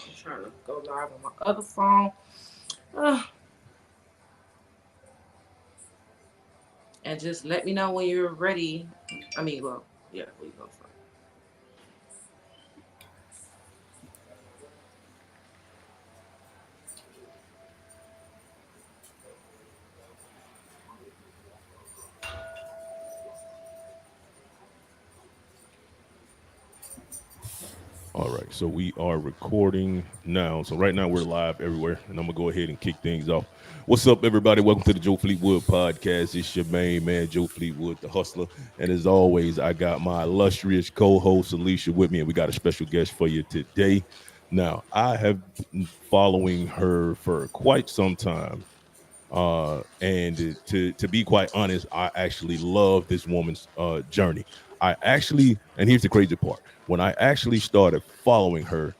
I'm trying to go live on my other phone. Uh, and just let me know when you're ready. I mean, well, yeah, we go for it. All right, so we are recording now. So right now we're live everywhere, and I'm gonna go ahead and kick things off. What's up, everybody? Welcome to the Joe Fleetwood podcast. It's your main man, Joe Fleetwood, the hustler. And as always, I got my illustrious co-host Alicia with me, and we got a special guest for you today. Now, I have been following her for quite some time. And to be quite honest, I actually love this woman's journey. I actually, and here's the crazy part: when I actually started following her,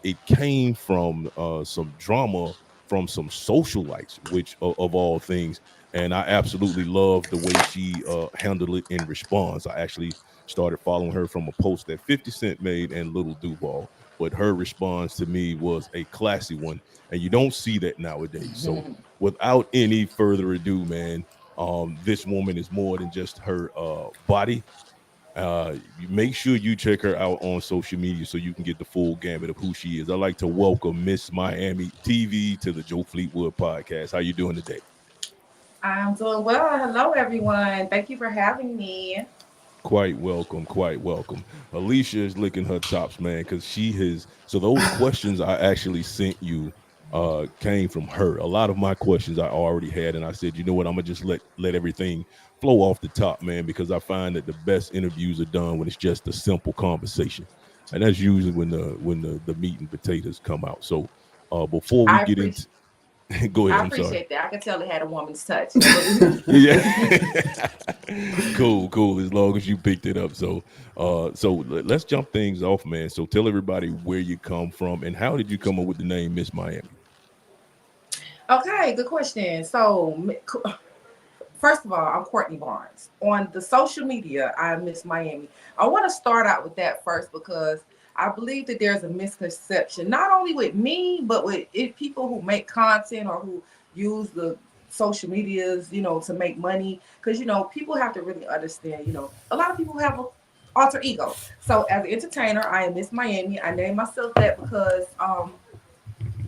it came from some drama from some socialites, which of all things, and I absolutely love the way she handled it in response. I actually started following her from a post that 50 Cent made and Little Duval, but her response to me was a classy one, and you don't see that nowadays. So without any further ado, man, this woman is more than just her body. You make sure you check her out on social media so you can get the full gamut of who she is. I'd like to welcome Miss Miami TV to the Joe Fleetwood podcast. How you doing today? I'm doing well. Hello, everyone. Thank you for having me. Quite welcome, quite welcome. Alicia is licking her chops, man, because she has. So those questions I actually sent you came from her. A lot of my questions I already had, and I said, you know what, I'm gonna just let everything flow off the top, man, because I find that the best interviews are done when it's just a simple conversation, and that's usually when the meat and potatoes come out. So before we I get appreciate into, go ahead. I I'm sorry. appreciate that. I can tell it had a woman's touch. But Yeah. Cool, cool. As long as you picked it up. Let's jump things off, man. So tell everybody where you come from and how did you come up with the name Miss Miami? okay, good question. So, first of all, I'm Courtney Barnes. On the social media, I Miss Miami. I want to start out with that first because I believe that there's a misconception, not only with me, but with people who make content or who use the social medias, to make money. Because, people have to really understand, a lot of people have a alter ego. So as an entertainer, I am Miss Miami. I named myself that because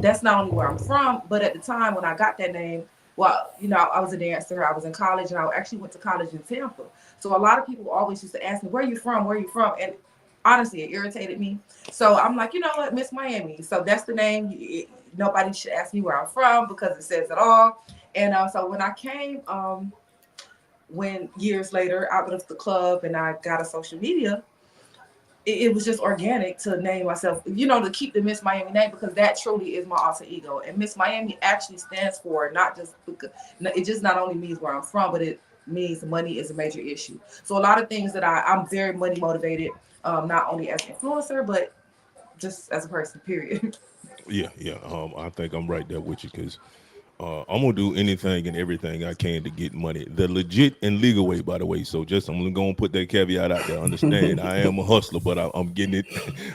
that's not only where I'm from, but at the time when I got that name, well, I was a dancer. I was in college, and I actually went to college in Tampa. So a lot of people always used to ask me, "Where are you from? Where are you from?" And honestly, it irritated me. So I'm like, you know what, Miss Miami. So that's the name. Nobody should ask me where I'm from because it says it all. And so when I came, when years later, out of the club and I got a social media, it was just organic to name myself, to keep the Miss Miami name because that truly is my alter ego. And Miss Miami actually stands for not just because it just not only means where I'm from, but it means money is a major issue. So a lot of things that I'm very money motivated, not only as an influencer, but just as a person, period. Yeah, yeah. I think I'm right there with you because I'm gonna do anything and everything I can to get money, the legit and legal way, by the way. So just I'm gonna put that caveat out there. Understand, I am a hustler, but I'm getting it.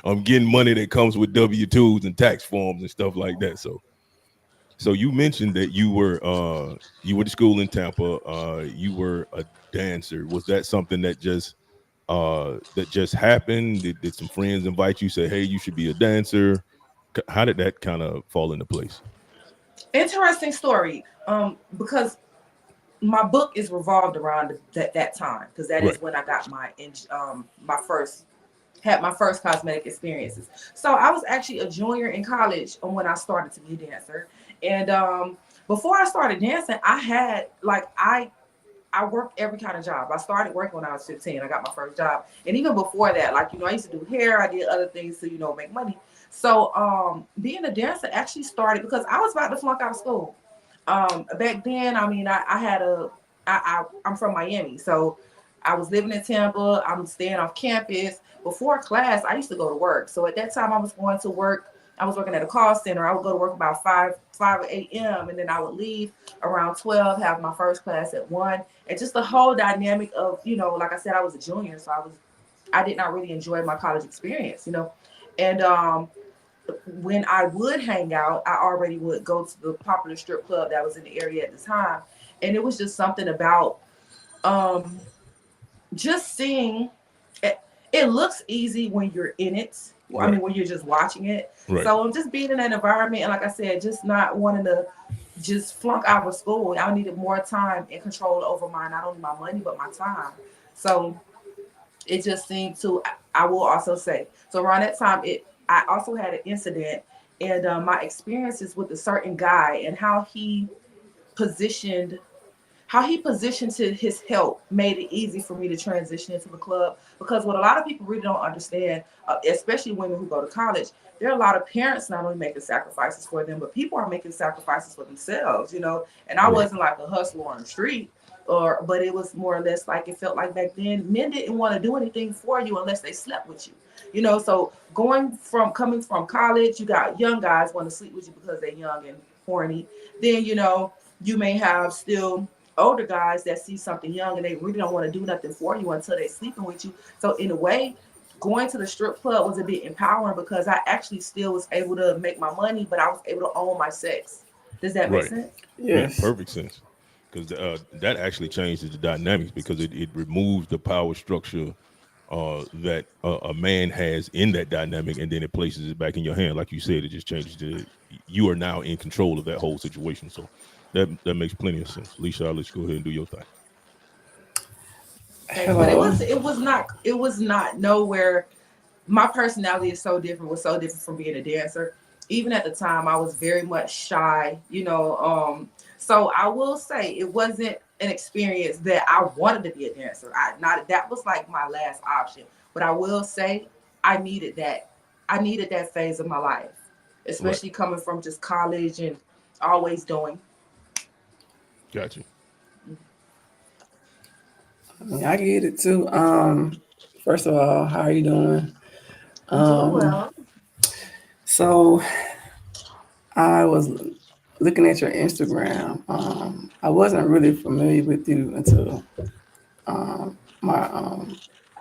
I'm getting money that comes with W-2s and tax forms and stuff like that. So you mentioned that you went to school in Tampa. You were a dancer. Was that something that just happened? Did some friends invite you? Say, hey, you should be a dancer. How did that kind of fall into place? Interesting story. Because my book is revolved around that time because that Right. is when I got my first had my first cosmetic experiences. So I was actually a junior in college when I started to be a dancer. And before I started dancing, I had like I worked every kind of job. I started working when I was 15. I got my first job. And even before that, like, I used to do hair, I did other things to, make money. So being a dancer actually started because I was about to flunk out of school. Back then, I mean, I had I'm from Miami. So I was living in Tampa. I'm staying off campus. Before class, I used to go to work. So at that time, I was going to work. I was working at a call center. I would go to work about 5 a.m. and then I would leave around 12, have my first class at 1. And just the whole dynamic of, like I said, I was a junior, so I did not really enjoy my college experience. And when I would hang out, I already would go to the popular strip club that was in the area at the time, and it was just something about um, just seeing it. It looks easy when you're in it. I Right. mean, when you're just watching it. Right. So just being in that environment, and like I said, just not wanting to just flunk out of school. I needed more time and control over my not only my money but my time. So it just seemed to. I will also say so around that time. I also had an incident, and my experiences with a certain guy and positioned how he positioned to his help made it easy for me to transition into the club, because what a lot of people really don't understand, especially women who go to college, there are a lot of parents not only making sacrifices for them, but people are making sacrifices for themselves, and I Right. wasn't like a hustler on the street, but it was more or less like it felt like back then men didn't want to do anything for you unless they slept with you, so coming from college, you got young guys want to sleep with you because they're young and horny. Then you may have still older guys that see something young and they really don't want to do nothing for you until they're sleeping with you. So in a way, going to the strip club was a bit empowering because I actually still was able to make my money, but I was able to own my sex. Does that make Right. sense? Makes Yes. perfect sense. Because that actually changes the dynamics because it removes the power structure that a man has in that dynamic, and then it places it back in your hand. Like you said, it just changes to you are now in control of that whole situation. So that makes plenty of sense. Leisha, I'll let you go ahead and do your thing. Thank you. But it Hello. was it was not nowhere. My personality is so different, was so different from being a dancer. Even at the time I was very much shy, so I will say it wasn't an experience that I wanted to be a dancer. I not that was like my last option. But I will say I needed that. I needed that phase of my life, Right. especially coming from just college and always doing. Gotcha. I mean, I get it too. First of all, how are you doing? I'm doing Um, well. so I was looking at your Instagram. I wasn't really familiar with you until my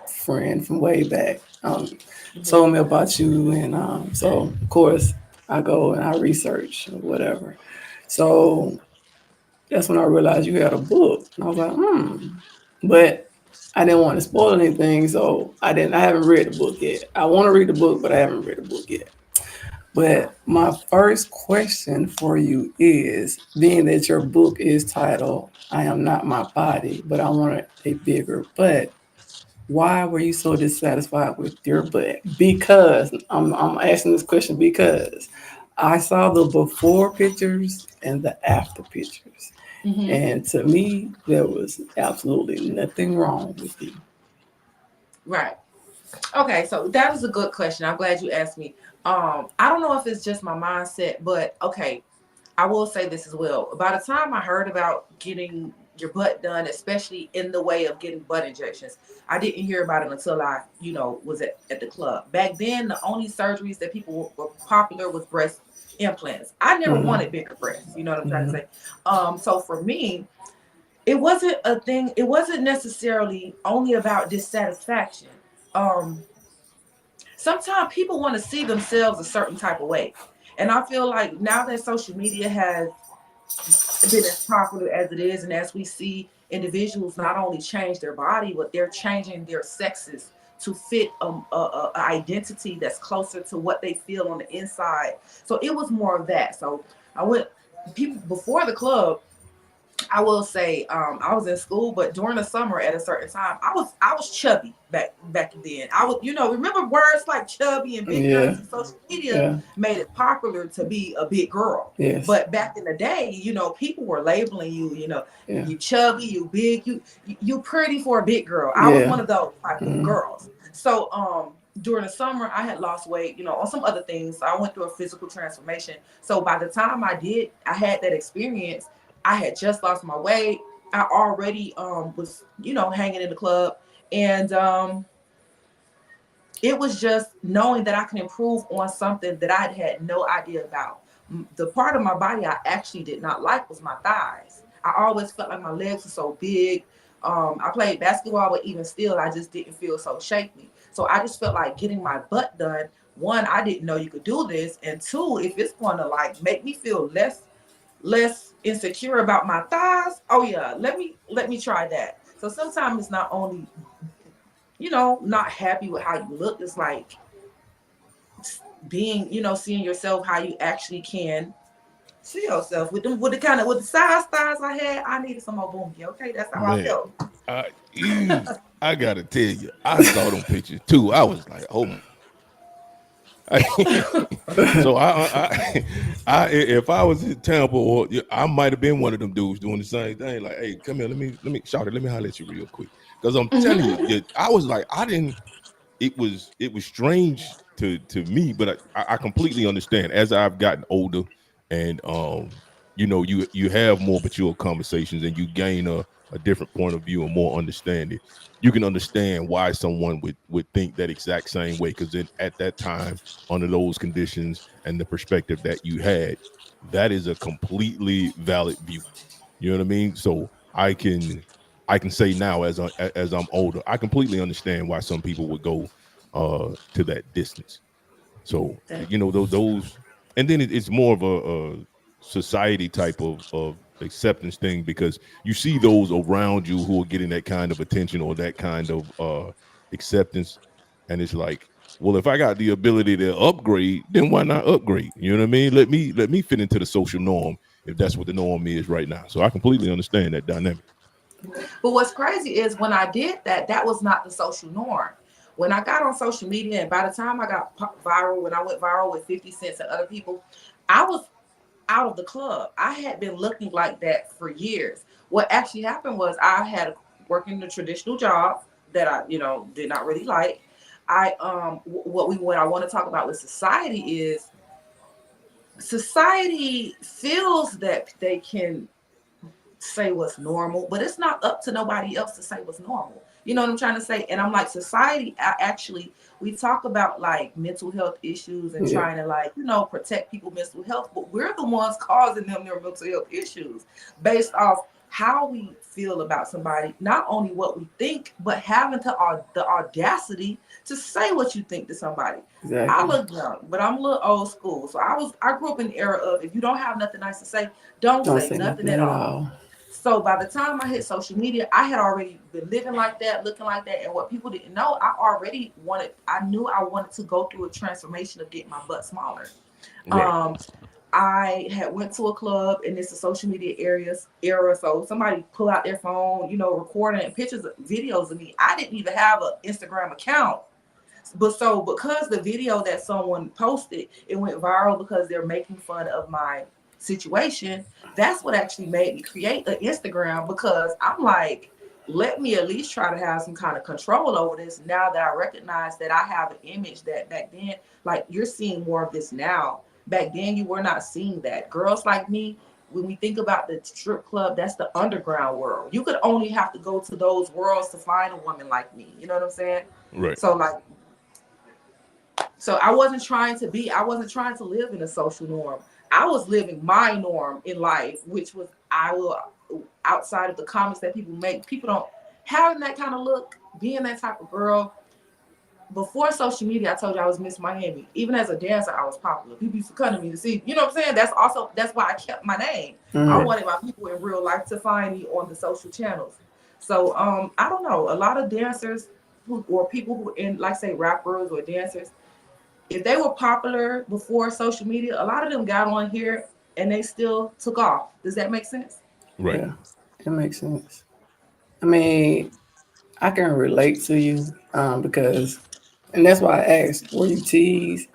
friend from way back Mhm. told me about you, and so of course I go and I research or whatever. So that's when I realized you had a book, and I was like, but I didn't want to spoil anything, so I didn't. I haven't read the book yet. I want to read the book, but I haven't read the book yet. Okay. But my first question for you is, being that your book is titled "I Am Not My Body, but I Want a Bigger Butt," why were you so dissatisfied with your butt? Because I'm asking this question because I saw the before pictures and the after pictures. Hmm. And to me, there was absolutely nothing wrong with you. Right. Okay, so that is a good question. I'm glad you asked me. I don't know if it's just my mindset, but okay, I will say this as well. By the time I heard about getting your butt done, especially in the way of getting butt injections, I didn't hear about it until I was at the club. Back then, the only surgeries that people were popular was breast implants. I never Mm-hmm. wanted bigger breasts. You know what I'm trying to Mm-hmm. say? So for me, it wasn't a thing. It wasn't necessarily only about dissatisfaction. Um, Sometimes people want to see themselves a certain type of way. And I feel like now that social media has been as popular as it is, and as we see individuals not only change their body, but they're changing their sexes to fit a identity that's closer to what they feel on the inside. So it was more of that. So I went people before the club. I will say, I was in school, but during the summer at a certain time, I was chubby back then. I was, remember words like chubby and big girls, Yeah. and social media Yeah. made it popular to be a big girl. Yes. But back in the day, people were labeling you, Yeah. you chubby, you big, you pretty for a big girl. I was Yeah. one of those type of Mm-hmm. girls. So during the summer, I had lost weight, on some other things. So I went through a physical transformation. So by the time I had that experience. I had just lost my weight. I already was, hanging in the club. And it was just knowing that I can improve on something that I had no idea about. The part of my body I actually did not like was my thighs. I always felt like my legs were so big. I played basketball, but even still, I just didn't feel so shapely. So I just felt like getting my butt done one, I didn't know you could do this, and two, if it's going to like make me feel less insecure about my thighs, oh yeah, let me try that. So sometimes it's not only, not happy with how you look, it's like being, seeing yourself how you actually can see yourself with the size thighs I had. I needed some more boomy. Okay, that's how I Man, felt. I I gotta tell you, I saw them pictures too. I was like, oh. So if I was in Tampa, or I might have been one of them dudes doing the same thing. Like, hey, come here, shout it, let me holler at you real quick. Because I'm telling you, I was like, I didn't. It was strange to me, but I completely understand as I've gotten older, and you have more mature conversations, and you gain a different point of view and more understanding. You can understand why someone would think that exact same way, because at that time, under those conditions and the perspective that you had, that is a completely valid view. You know what I mean? So I can say now, as I'm older, I completely understand why some people would go to that distance. So those, and then it's more of a society type of acceptance thing, because you see those around you who are getting that kind of attention or that kind of acceptance, and it's like, well, if I got the ability to upgrade, then why not upgrade? You know what I mean? Let me fit into the social norm, if that's what the norm is right now. So I completely understand that dynamic. But what's crazy is when I did that, that was not the social norm. When I got on social media, and by the time I got viral, when I went viral with 50 Cents and other people, I was out of the club. I had been looking like that for years. What actually happened was I had working the traditional job that I, did not really like. What I want to talk about with society is society feels that they can say what's normal, but it's not up to nobody else to say what's normal. You know what I'm trying to say? And I'm like, society actually, we talk about like mental health issues and Yeah, trying to like, protect people's mental health, but we're the ones causing them their mental health issues based off how we feel about somebody, not only what we think, but having the audacity to say what you think to somebody. I exactly. look young, but I'm a little old school. So I grew up in the era of if you don't have nothing nice to say, don't Don't say say nothing nothing at at all. all. So by the time I hit social media, I had already been living like that, looking like that. And what people didn't know, I knew I wanted to go through a transformation of getting my butt smaller. Right. Um, I had went to a club and it's a social media era. So somebody pull out their phone, recording pictures, videos of me. I didn't even have an Instagram account. But so because the video that someone posted, it went viral because they're making fun of my situation. That's what actually made me create an Instagram, because I'm like, let me at least try to have some kind of control over this now that I recognize that I have an image that back then, like you're seeing more of this now. Back then you were not seeing that. Girls like me, when we think about the strip club, that's the underground world. You could only have to go to those worlds to find a woman like me. You know what I'm saying? Right. So like I wasn't trying to live in a social norm. I was living my norm in life, which was I will outside of the comments that people make. People don't having that kind of look, being that type of girl. Before social media, I told you I was Miss Miami. Even as a dancer, I was popular. People used to come to me to see, you know what I'm saying? That's why I kept my name. I Mm. Right. wanted my people in real life to find me on the social channels. So I don't know. A lot of dancers or people who in like say rappers or dancers, if they were popular before social media, a lot of them got on here and they still took off. Does that make sense? Right. Yeah, it makes sense. I mean, I can relate to you because, and that's why I asked, were you teased?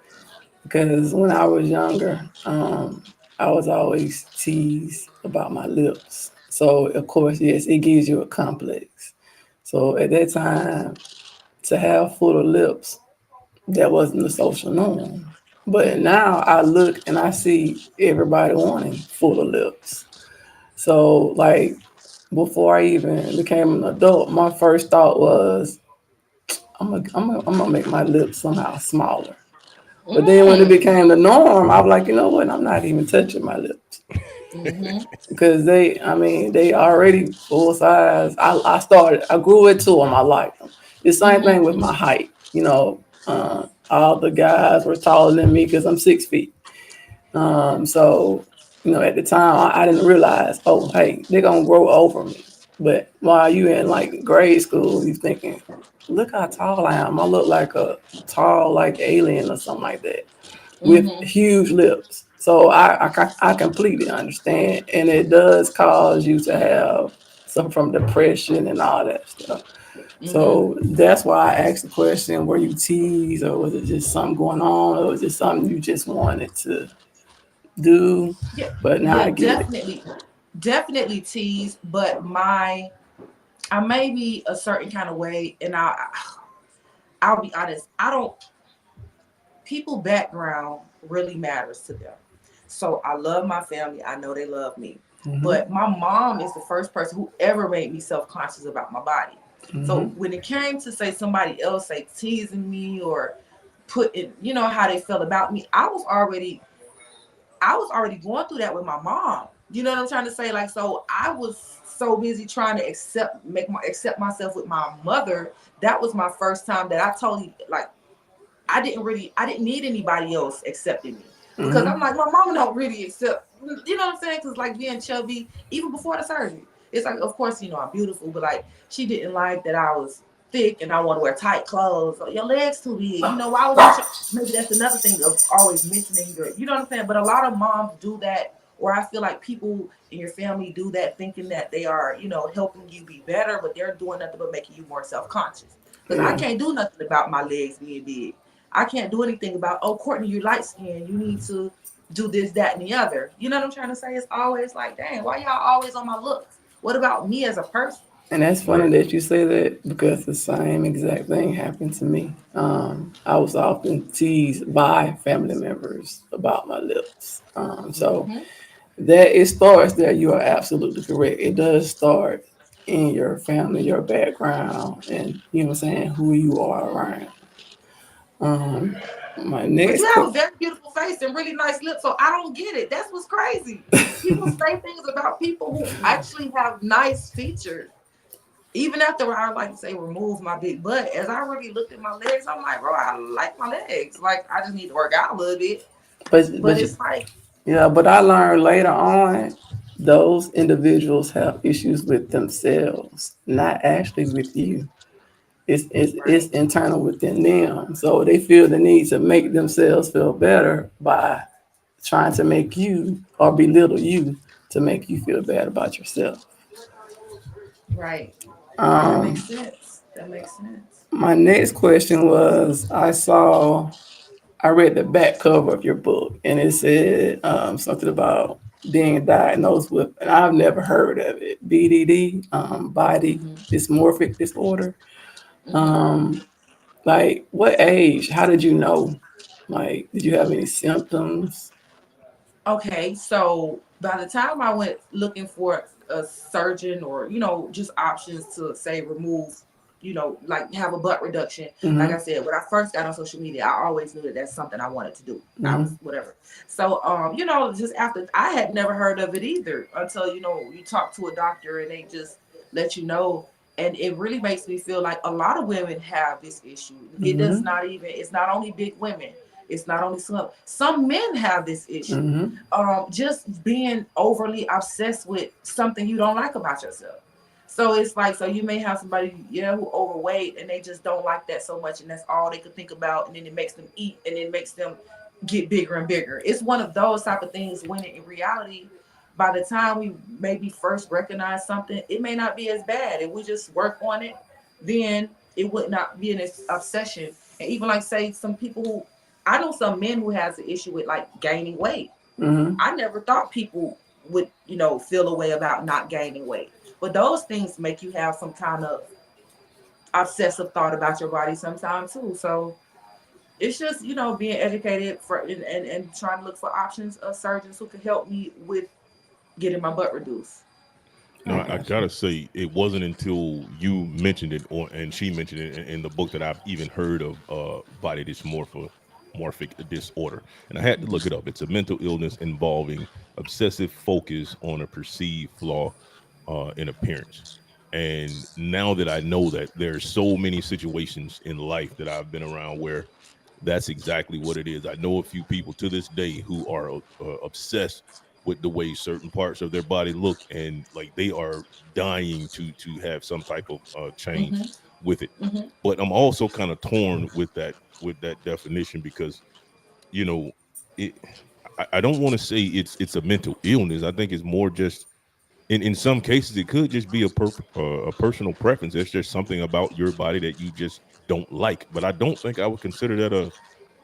Because when I was younger, I was always teased about my lips. So, of course, yes, it gives you a complex. So, at that time, to have fuller lips, that wasn't the social norm. But now I look and I see everybody wanting fuller lips. So, like, before I even became an adult, my first thought was, I'm gonna make my lips somehow smaller. But then when it Mm. became the norm, I was like, you know what? I'm not even touching my lips Mm-hmm. because I mean, they already full size. I grew into them. I liked them. The same thing with Mm-hmm. my height. You know, all the guys were taller than me because I'm 6 feet. So, at the time, I didn't realize, oh, hey, they're going to grow over me. But while you in like grade school, you thinking, look how tall I am. I look like a tall, like alien or something like that with Mm-hmm. huge lips. So I completely understand. And it does cause you to have some from depression and all that stuff. Mm-hmm. So that's why I asked the question, were you teased or was it just something going on or was it something you just wanted to do? Yeah, But now yeah, I get it. definitely tease, but I may be a certain kind of way, and I'll be honest, I don't people background really matters to them. So I love my family. I know they love me. Hmm. But my mom is the first person who ever made me self-conscious about my body. So Hmm. when it came to say somebody else say teasing me or put it, how they felt about me, I was already going through that with my mom. You know what I'm trying to say? Like, so I was so busy trying to accept myself with my mother. That was my first time that I totally like I didn't need anybody else accepting me because I'm Hmm. like, my mama don't really accept, what I'm saying? Because like being chubby, even before the surgery, it's like, of course, I'm beautiful, but like she didn't like that I was thick and I want to wear tight clothes. Or, your legs too big. Why would you? Maybe that's another thing of always mentioning you know what I'm saying? But a lot of moms do that, or I feel like people in your family do that, thinking that they are, helping you be better, but they're doing nothing but making you more self conscious. Because I Yeah. can't do nothing about my legs being big. I can't do anything about, oh, Courtney, you're light skinned. You need to do this, that, and the other. You know what I'm trying to say? It's always like, dang, why y'all always on my looks? What about me as a person? And that's funny Right. that you say that because the same exact thing happened to me. I was often teased by family members about my lips. So Mm-hmm. that it starts there. You are absolutely correct. It does start in your family, your background, and what I'm saying, who you are around. My But you next have a question. very beautiful face and really nice lips, so I don't get it. That's what's crazy. People say things about people who actually have nice features. Even after I like to say remove my big butt, as I really looked at my legs, I'm like, bro, I like my legs. Like I just need to work out a little bit. But But it's like, yeah, but I learned later on those individuals have issues with themselves, not actually with you. It's right. internal within them. So they feel the need to make themselves feel better by trying to make you or belittle you to make you feel bad about yourself. Right. That makes sense. That makes sense. My next question was I read the back cover of your book and it said something about being diagnosed with, and I've never heard of it, BDD, body Mm-hmm. dysmorphic disorder. Mm-hmm. Like, what age? How did you know? Like, did you have any symptoms? Okay, so by the time I went looking for a surgeon or, just options to say remove, like have a butt reduction, like I Mm-hmm. said, when I first got on social media, I always knew that that's something I wanted to do. I was Mm-hmm. whatever. So, just after I had never heard of it either until, you talk to a doctor and they just let you know. And it really makes me feel like a lot of women have this issue. Mm-hmm. It's not only big women. It's not only some men have this issue. Mm-hmm. Just being overly obsessed with something you don't like about yourself. So it's like, so you may have somebody, who overweight and they just don't like that so much, and that's all they could think about, and then it makes them eat, and it makes them get bigger and bigger. It's one of those type of things when in reality, by the time we maybe first recognize something, it may not be as bad. If we just work on it, then it would not be an obsession. And even like say some people who I know some men who has an issue with like gaining weight. Mm-hmm. I never thought people would, feel a way about not gaining weight. But those things make you have some kind of obsessive thought about your body sometimes too. So it's just, being educated for and trying to look for options of surgeons who can help me with getting my butt reduced. I No, I got you. gotta say, it wasn't until you mentioned it, or and she mentioned it in the book that I've even heard of body morphic disorder, and I had to look it up. It's a mental illness involving obsessive focus on a perceived flaw in appearance. And now that I know that, there are so many situations in life that I've been around where That's exactly what it is. I know a few people to this day who are obsessed with the way certain parts of their body look, and like they are dying to have some type of change Mm-hmm. with it. Mm-hmm. But I'm also kind of torn with that definition because you know it. I don't want to say it's a mental illness. I think it's more just in some cases it could just be a personal preference. There's just something about your body that you just don't like. But I don't think I would consider that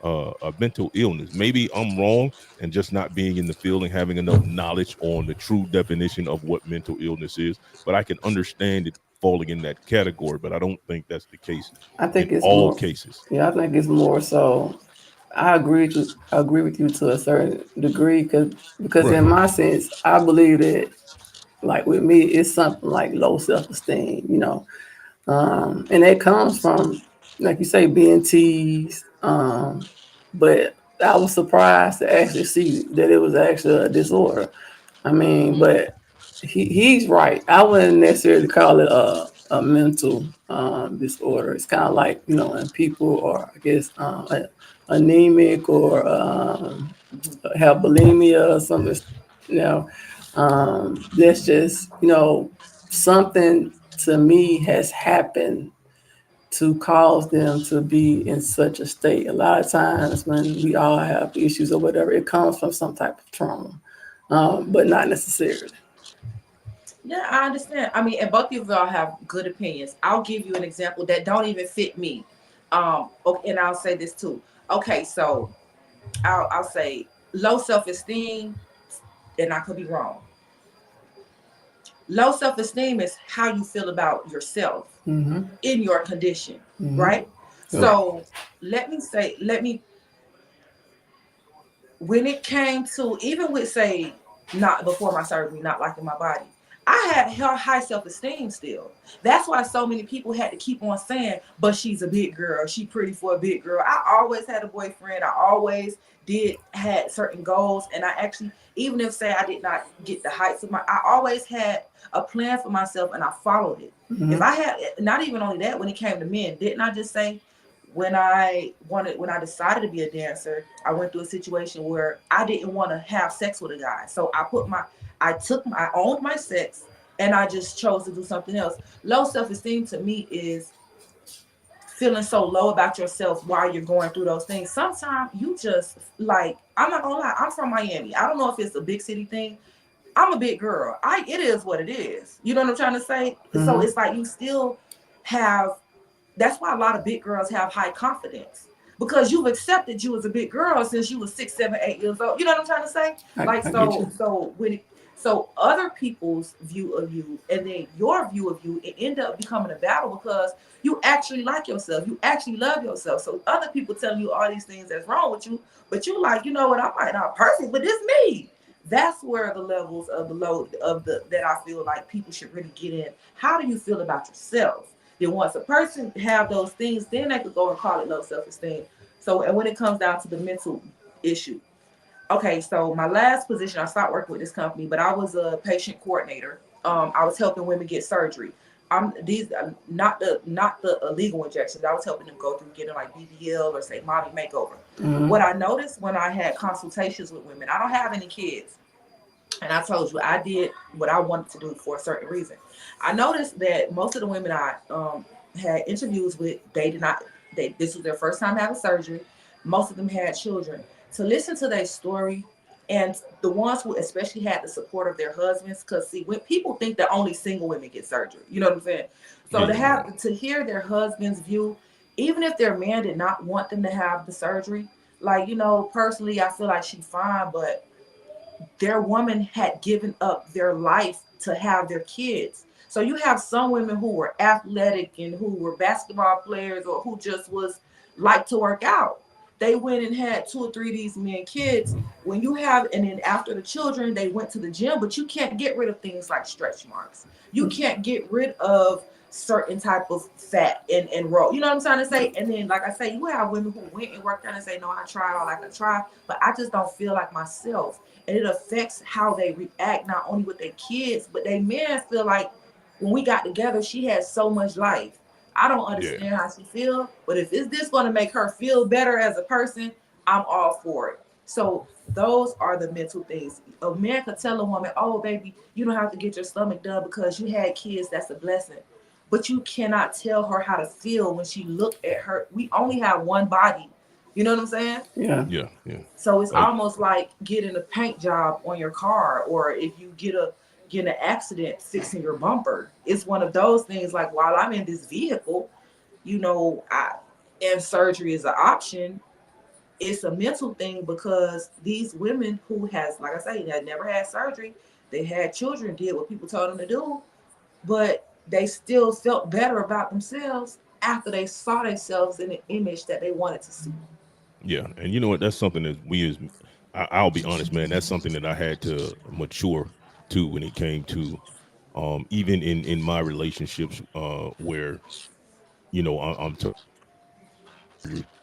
a mental illness. Maybe I'm wrong, and just not being in the field and having enough knowledge on the true definition of what mental illness is. But I can understand it falling in that category. But I don't think that's the case I in think it's all more. cases. Yeah, I think it's more so. I agree with you to a certain degree because Right. in my sense, I believe that like with me, it's something like low self esteem. And that comes from like you say being teased. But I was surprised to actually see that it was actually a disorder. I mean, Mm-hmm. but he's right. I wouldn't necessarily call it a mental disorder. It's kind of like when people are, I guess, anemic or have bulimia or something. You know, that's just something to me has happened to cause them to be in such a state. A lot of times when we all have issues or whatever, it comes from some type of trauma, but not necessarily. Yeah, I understand. I mean, and both of y'all have good opinions. I'll give you an example that don't even fit me. Okay, and I'll say this too. Okay, so I'll say low self esteem, and I could be wrong. Low self esteem is how you feel about yourself Mm-hmm. in your condition, Mm-hmm. right? Yep. Right. So let me when it came to even with say not before my surgery, not liking my body, I had high self esteem still. That's why so many people had to keep on saying, "But she's a big girl. She pretty for a big girl." I always had a boyfriend. I always did had certain goals, and I actually even if say I did not get the heights of my, I always had a plan for myself, and I followed it. If Mm-hmm. I had not even only that, when it came to men, didn't I just say when I decided to be a dancer, I went through a situation where I didn't want to have sex with a guy. So I owned my sex and I just chose to do something else. Low self-esteem to me is feeling so low about yourself while you're going through those things. Sometimes you just like I'm not gonna lie, I'm from Miami. I don't know if it's a big city thing. I'm a big girl. It is what it is. You know what I'm trying to say? So Mm-hmm. it's like you still have that's why a lot of big girls have high confidence because you've accepted you as a big girl since you was 6, 7, 8 years old. You know what I'm trying to say? Like I get you. so other people's view of you and then your view of you, it end up becoming a battle because you actually like yourself, you actually love yourself. So other people telling you all these things that's wrong with you, but you like, you know what, I might not perfect, but it's me. That's where the levels of the load of the that I feel like people should really get in. How do you feel about yourself? Then once a person have those things, then they could go and call it low self-esteem. So and when it comes down to the mental issue, okay, so my last position, I stopped working with this company, but I was a patient coordinator. I was helping women get surgery. These not the illegal injections. I was helping them go through getting like BBL or say mommy makeover. Mm-hmm. What I noticed when I had consultations with women, I don't have any kids, and I told you I did what I wanted to do for a certain reason. I noticed that most of the women I had interviews with, they did not. This was their first time having surgery. Most of them had children. To listen to their story, and the ones who especially had the support of their husbands, because see, when people think that only single women get surgery, you know what I'm saying? So Yeah. to hear their husband's view, even if their man did not want them to have the surgery, like personally, I feel like she's fine, but their woman had given up their life to have their kids. So you have some women who were athletic and who were basketball players or who just was like to work out. They went and had 2 or 3 of these men kids. When you have, and then after the children, they went to the gym, but you can't get rid of things like stretch marks. You can't get rid of certain type of fat and roll. You know what I'm trying to say? And then, like I say, you have women who went and worked out and say, no, I tried all I could try, but I just don't feel like myself, and it affects how they react not only with their kids but they men feel like when we got together she had so much life. I don't Yeah. understand how she feels, but if is this going to make her feel better as a person, I'm all for it. So those are the mental things. A man could tell a woman, "Oh, baby, you don't have to get your stomach done because you had kids. That's a blessing." But you cannot tell her how to feel when she look at her. We only have one body. You know what I'm saying? Yeah. Yeah. Yeah. So it's Like, almost like getting a paint job on your car, or if you get an accident fixing your bumper. It's one of those things. Like while I'm in this vehicle, and surgery is an option. It's a mental thing because these women who has, like I say, had never had surgery, they had children, did what people told them to do, but they still felt better about themselves after they saw themselves in the image that they wanted to see. yeah, and you know what? That's something that we as I'll be honest, man. That's something that I had to mature to when it came to even in my relationships where I'm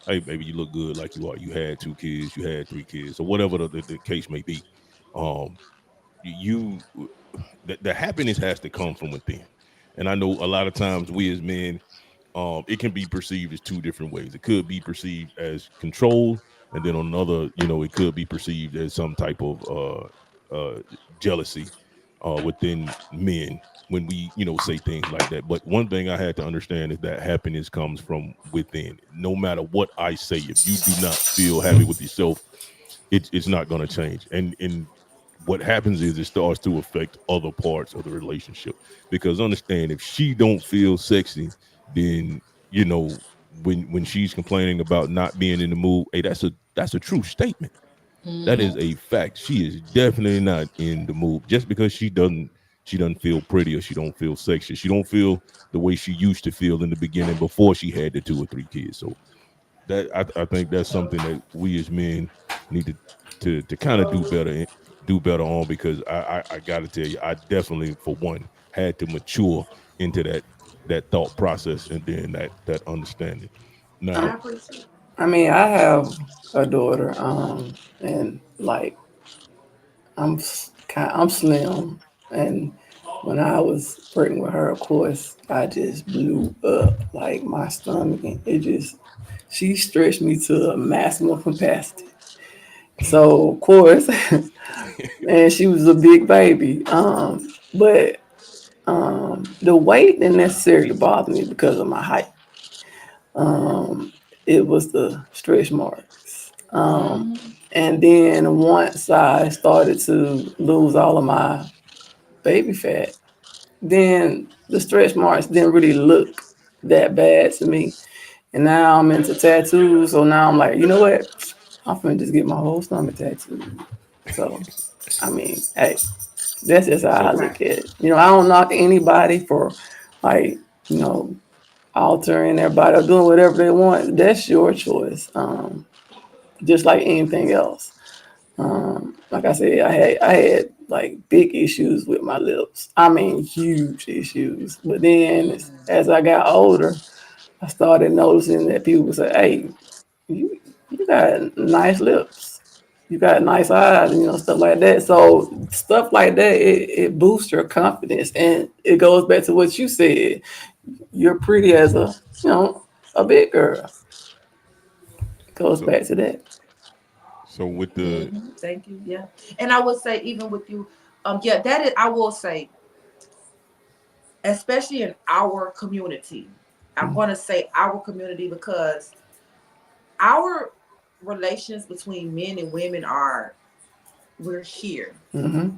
hey baby, you look good like you are. You had two kids, you had three kids, or whatever the case may be. Um, you the happiness has to come from within. And I know a lot of times we as men, it can be perceived as two different ways. It could be perceived as control, and then on another, it could be perceived as some type of jealousy within men when we, say things like that. But one thing I had to understand is that happiness comes from within. No matter what I say, if you do not feel happy with yourself, it's not going to change. And what happens is it starts to affect other parts of the relationship, because understand, if she don't feel sexy, then when she's complaining about not being in the mood, hey, that's a true statement. That is Mm-hmm. a fact. She is definitely not in the mood just because she doesn't feel pretty, or she don't feel sexy. She don't feel the way she used to feel in the beginning before she had the two or three kids. So that I think that's something that we as men need to kind of do better on, because I got to tell you, I definitely, for one, had to mature into that thought process, and then that understanding. I Now, appreciate it. I mean, I have a daughter, and like I'm slim, and when I was pregnant with her, of course, I just blew up like my stomach, and it just she stretched me to a maximum capacity. So of course, and she was a big baby. But the weight didn't necessarily bother me because of my height. It was the stretch marks. Mm-hmm. And then once I started to lose all of my baby fat, then the stretch marks didn't really look that bad to me. And now I'm into tattoos, so now I'm like, you know what? I'm finna just get my whole stomach tattooed. So, I mean, hey, that's just how I so look Right. at it. I don't knock anybody for like, you know, altering their body or doing whatever they want. That's your choice. Just like anything else. Like I said, I had like big issues with my lips. I mean, huge issues. But then as I got older, I started noticing that people would say, "Hey, you you got nice lips. You got nice eyes," and stuff like that. So stuff like that, it boosts your confidence, and it goes back to what you said. You're pretty as a big girl. It goes so back to that. so with the Mm-hmm. Thank you. Yeah. And I will say, even with you, yeah, that is, I will say, especially in our community, I'm going to say our community because our relations between men and women are, we're here. Mm-hmm.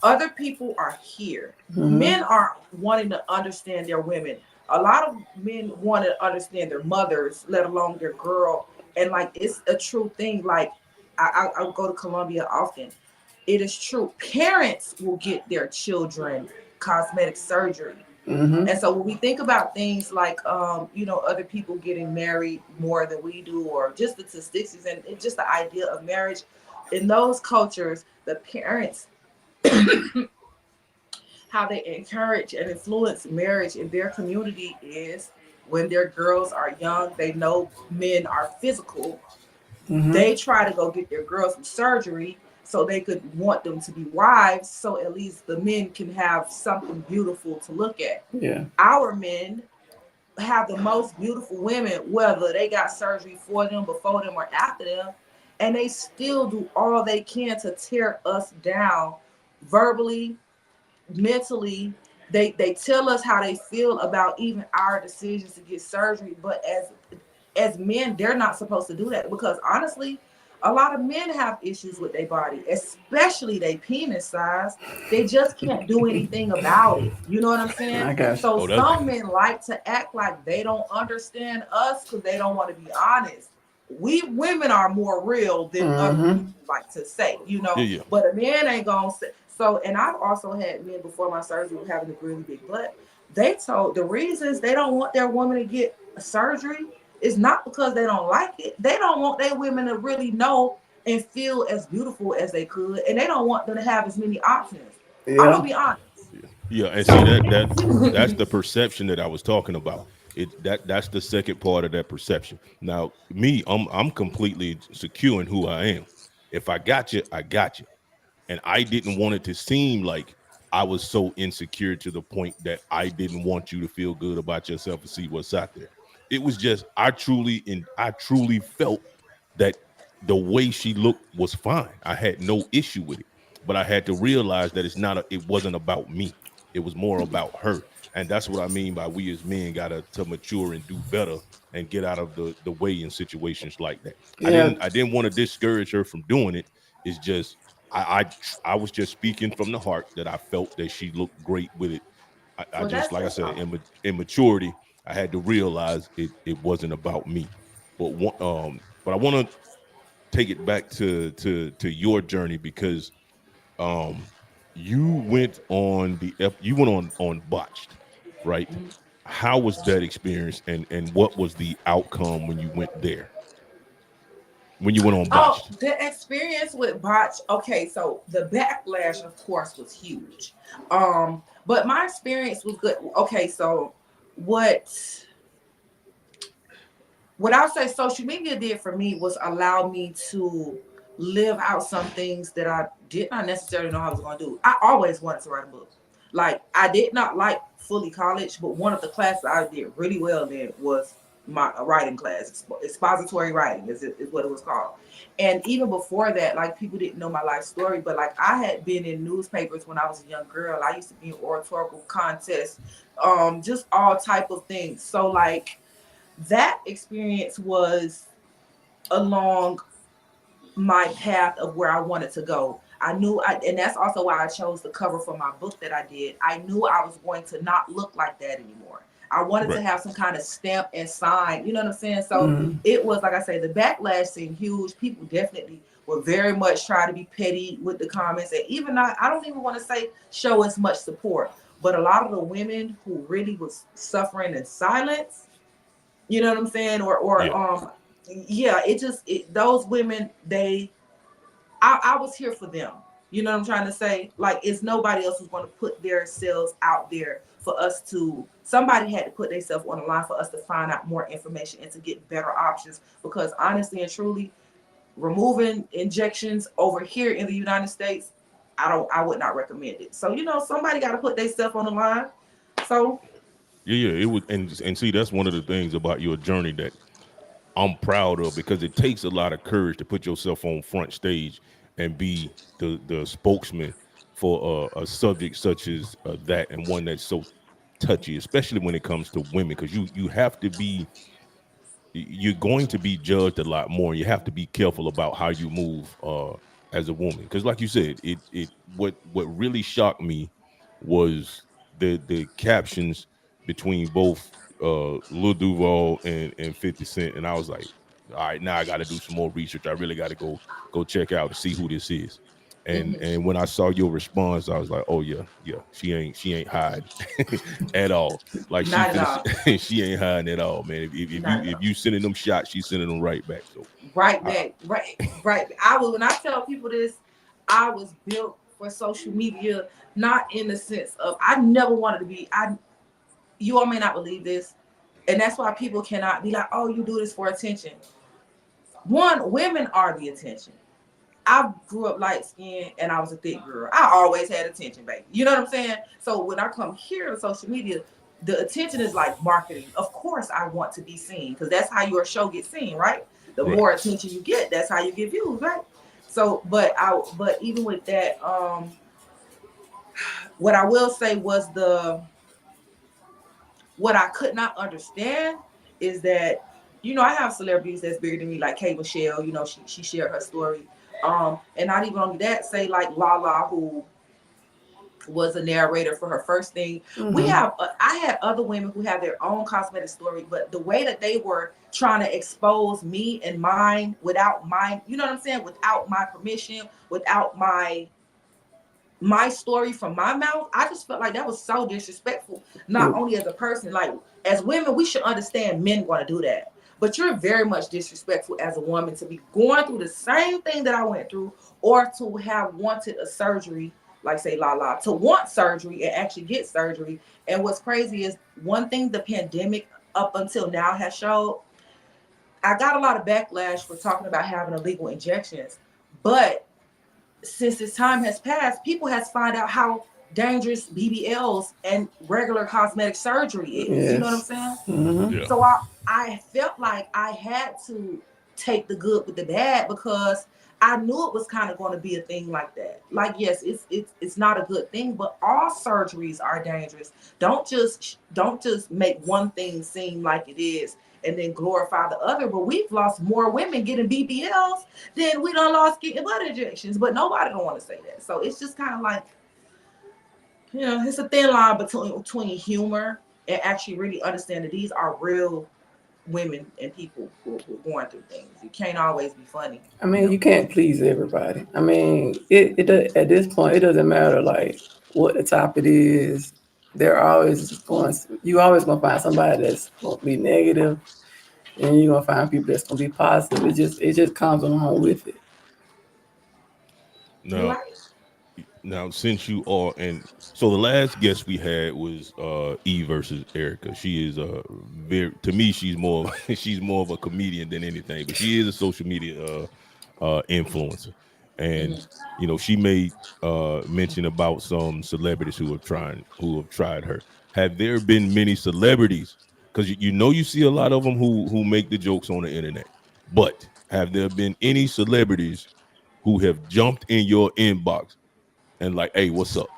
Other people are here. Men Mm-hmm. are wanting to understand their women. A lot of men want to understand their mothers, let alone their girl. And like, it's a true thing. Like, I go to Colombia often. It is true. Parents will get their children cosmetic surgery. Mm-hmm. And so when we think about things like, other people getting married more than we do, or just the statistics and just the idea of marriage, in those cultures, the parents, how they encourage and influence marriage in their community is when their girls are young, they know men are physical. Mm-hmm. They try to go get their girls some surgery so they could want them to be wives, so at least the men can have something beautiful to look at. Yeah. Our men have the most beautiful women, whether they got surgery for them, before them, or after them, and they still do all they can to tear us down verbally, mentally. They tell us how they feel about even our decisions to get surgery, but as men, they're not supposed to do that, because honestly, a lot of men have issues with their body, especially their penis size. They just can't do anything about it. You know what I'm saying? I got you. So Oh, that's some men like to act like they don't understand us because they don't want to be honest. We women are more real than other Mm-hmm. people like to say, yeah, yeah. but a man ain't gonna say so. And I've also had men before my surgery who having a really big butt. They told the reasons they don't want their woman to get a surgery is not because they don't like it. They don't want their women to really know and feel as beautiful as they could, and they don't want them to have as many options. I'm gonna Yeah. be honest. Yeah, yeah, and see So that's the perception that I was talking about. That's the second part of that perception. Now, me, I'm completely secure in who I am. If I got you, I got you. And I didn't want it to seem like I was so insecure to the point that I didn't want you to feel good about yourself and see what's out there. It was just I truly felt that the way she looked was fine. I had no issue with it, but I had to realize that it wasn't about me. It was more about her, and that's what I mean by we as men gotta to mature and do better and get out of the way in situations like that. Yeah. I didn't want to discourage her from doing it. It's just I I was just speaking from the heart that I felt that she looked great with it. I well, just, like I that's said, all. in maturity, I had to realize it wasn't about me. But I want to take it back to your journey because um, you went on you went on botched, right? How was that experience, and what was the outcome when you went there? When you went on Oh, botched? the experience with botch. Okay, so the backlash, of course, was huge. But my experience was good. Okay, so what what I'll say social media did for me was allow me to live out some things that I did not necessarily know I was going to do. I always wanted to write a book. Like, I did not like fully college, but one of the classes I did really well in was my writing class. Expository writing is what it was called. And even before that, like, people didn't know my life story, but like, I had been in newspapers when I was a young girl. I used to be in oratorical contests, just all type of things. So like, that experience was along my path of where I wanted to go. And that's also why I chose the cover for my book that I did. I knew I was going to not look like that anymore. I wanted to Right. have some kind of stamp and sign, you know what I'm saying? So Mm. it was, like I say, the backlash seemed huge. People definitely were very much trying to be petty with the comments. And even I don't even want to say show as much support, but a lot of the women who really was suffering in silence, you know what I'm saying? Yeah. Yeah, those women, I was here for them. You know what I'm trying to say? Like, it's nobody else who's going to put their selves out there for us to. Somebody had to put themselves on the line for us to find out more information and to get better options. Because honestly and truly, removing injections over here in the United States, I would not recommend it. So somebody got to put themselves on the line. So Yeah, yeah. It would, and see, that's one of the things about your journey that I'm proud of because it takes a lot of courage to put yourself on front stage and be the spokesman for a subject such as that, and one that's so touchy, especially when it comes to women, because you have to be you're going to be judged a lot more. You have to be careful about how you move as a woman, because like you said, it what really shocked me was the captions between both Lil Duval and 50 Cent, and I was like, all right, now I got to do some more research. I really got to go check out to see who this is. mhm, And when I saw your response, I was like, oh yeah, yeah, she ain't hiding at all. Like she not at finna, all. she ain't hiding at all, man. Not at If all. you sending them shots, she's sending them right back. So, Right I, back, right, right. When I tell people this, I was built for social media, not in the sense of I never wanted to be. You all may not believe this, and that's why people cannot be like, oh, you do this for attention. One, women are the attention. I grew up light skinned and I was a thick girl. I always had attention, baby. You know what I'm saying? So when I come here to social media, the attention is like marketing. Of course, I want to be seen because that's how your show gets seen, right? The Right. more attention you get, that's how you get views, right? So, but even with that, what I will say was what I could not understand is that, I have celebrities that's bigger than me, like K Michelle. She shared her story. And not even only that, say like Lala, who was a narrator for her first thing. Mm-hmm. I had other women who have their own cosmetic story, but the way that they were trying to expose me and mine without mine, you know what I'm saying, without my permission, without my story from my mouth, I just felt like that was so disrespectful. Not only as a person, like as women, we should understand men want to do that. But you're very much disrespectful as a woman to be going through the same thing that I went through, or to have wanted a surgery, like say to want surgery and actually get surgery. And what's crazy is one thing the pandemic up until now has showed. I got a lot of backlash for talking about having illegal injections, but since this time has passed, people has found out how dangerous BBLs and regular cosmetic surgery is. You know what I'm Yes. saying? Mm-hmm. Yeah. So I felt like I had to take the good with the bad because I knew it was kind of going to be a thing like that. Like, yes, it's not a good thing, but all surgeries are dangerous. Don't just make one thing seem like it is and then glorify the other. But we've lost more women getting BBLs than we done lost getting butt injections. But nobody don't want to say that. So it's just kind of like, it's a thin line between humor and actually really understand that these are real women and people who are going through things. You can't always be funny, I mean, you can't please everybody. I mean, at this point, it doesn't matter like what the topic is. They're always going. You always gonna find somebody that's gonna be negative, and you're gonna find people that's gonna be positive. It just comes along with it. You're Now, right. since you are, and so the last guest we had was E versus Erica. She is very, to me, she's more she's more of a comedian than anything, but she is a social media influencer. And Mhm. she made mention about some celebrities who have tried her. Have there been many celebrities, because you see a lot of them who make the jokes on the internet, but have there been any celebrities who have jumped in your inbox and like, hey, what's up?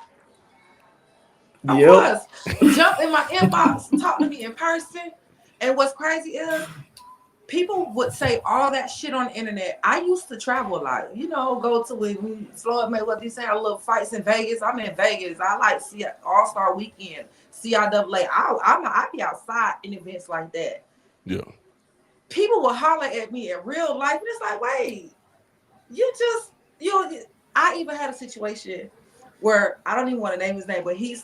Of Yep. course, jump in my inbox, talk to me in person. And what's crazy is people would say all that shit on the internet. I used to travel a lot, go to when Floyd Mayweather saying I love fights in Vegas. I'm in Vegas. I like see All Star Weekend, CIAA. I be outside in events like that. Yeah. People will holler at me in real life, and it's like, wait, you just you. I even had a situation where I don't even want to name his name, but he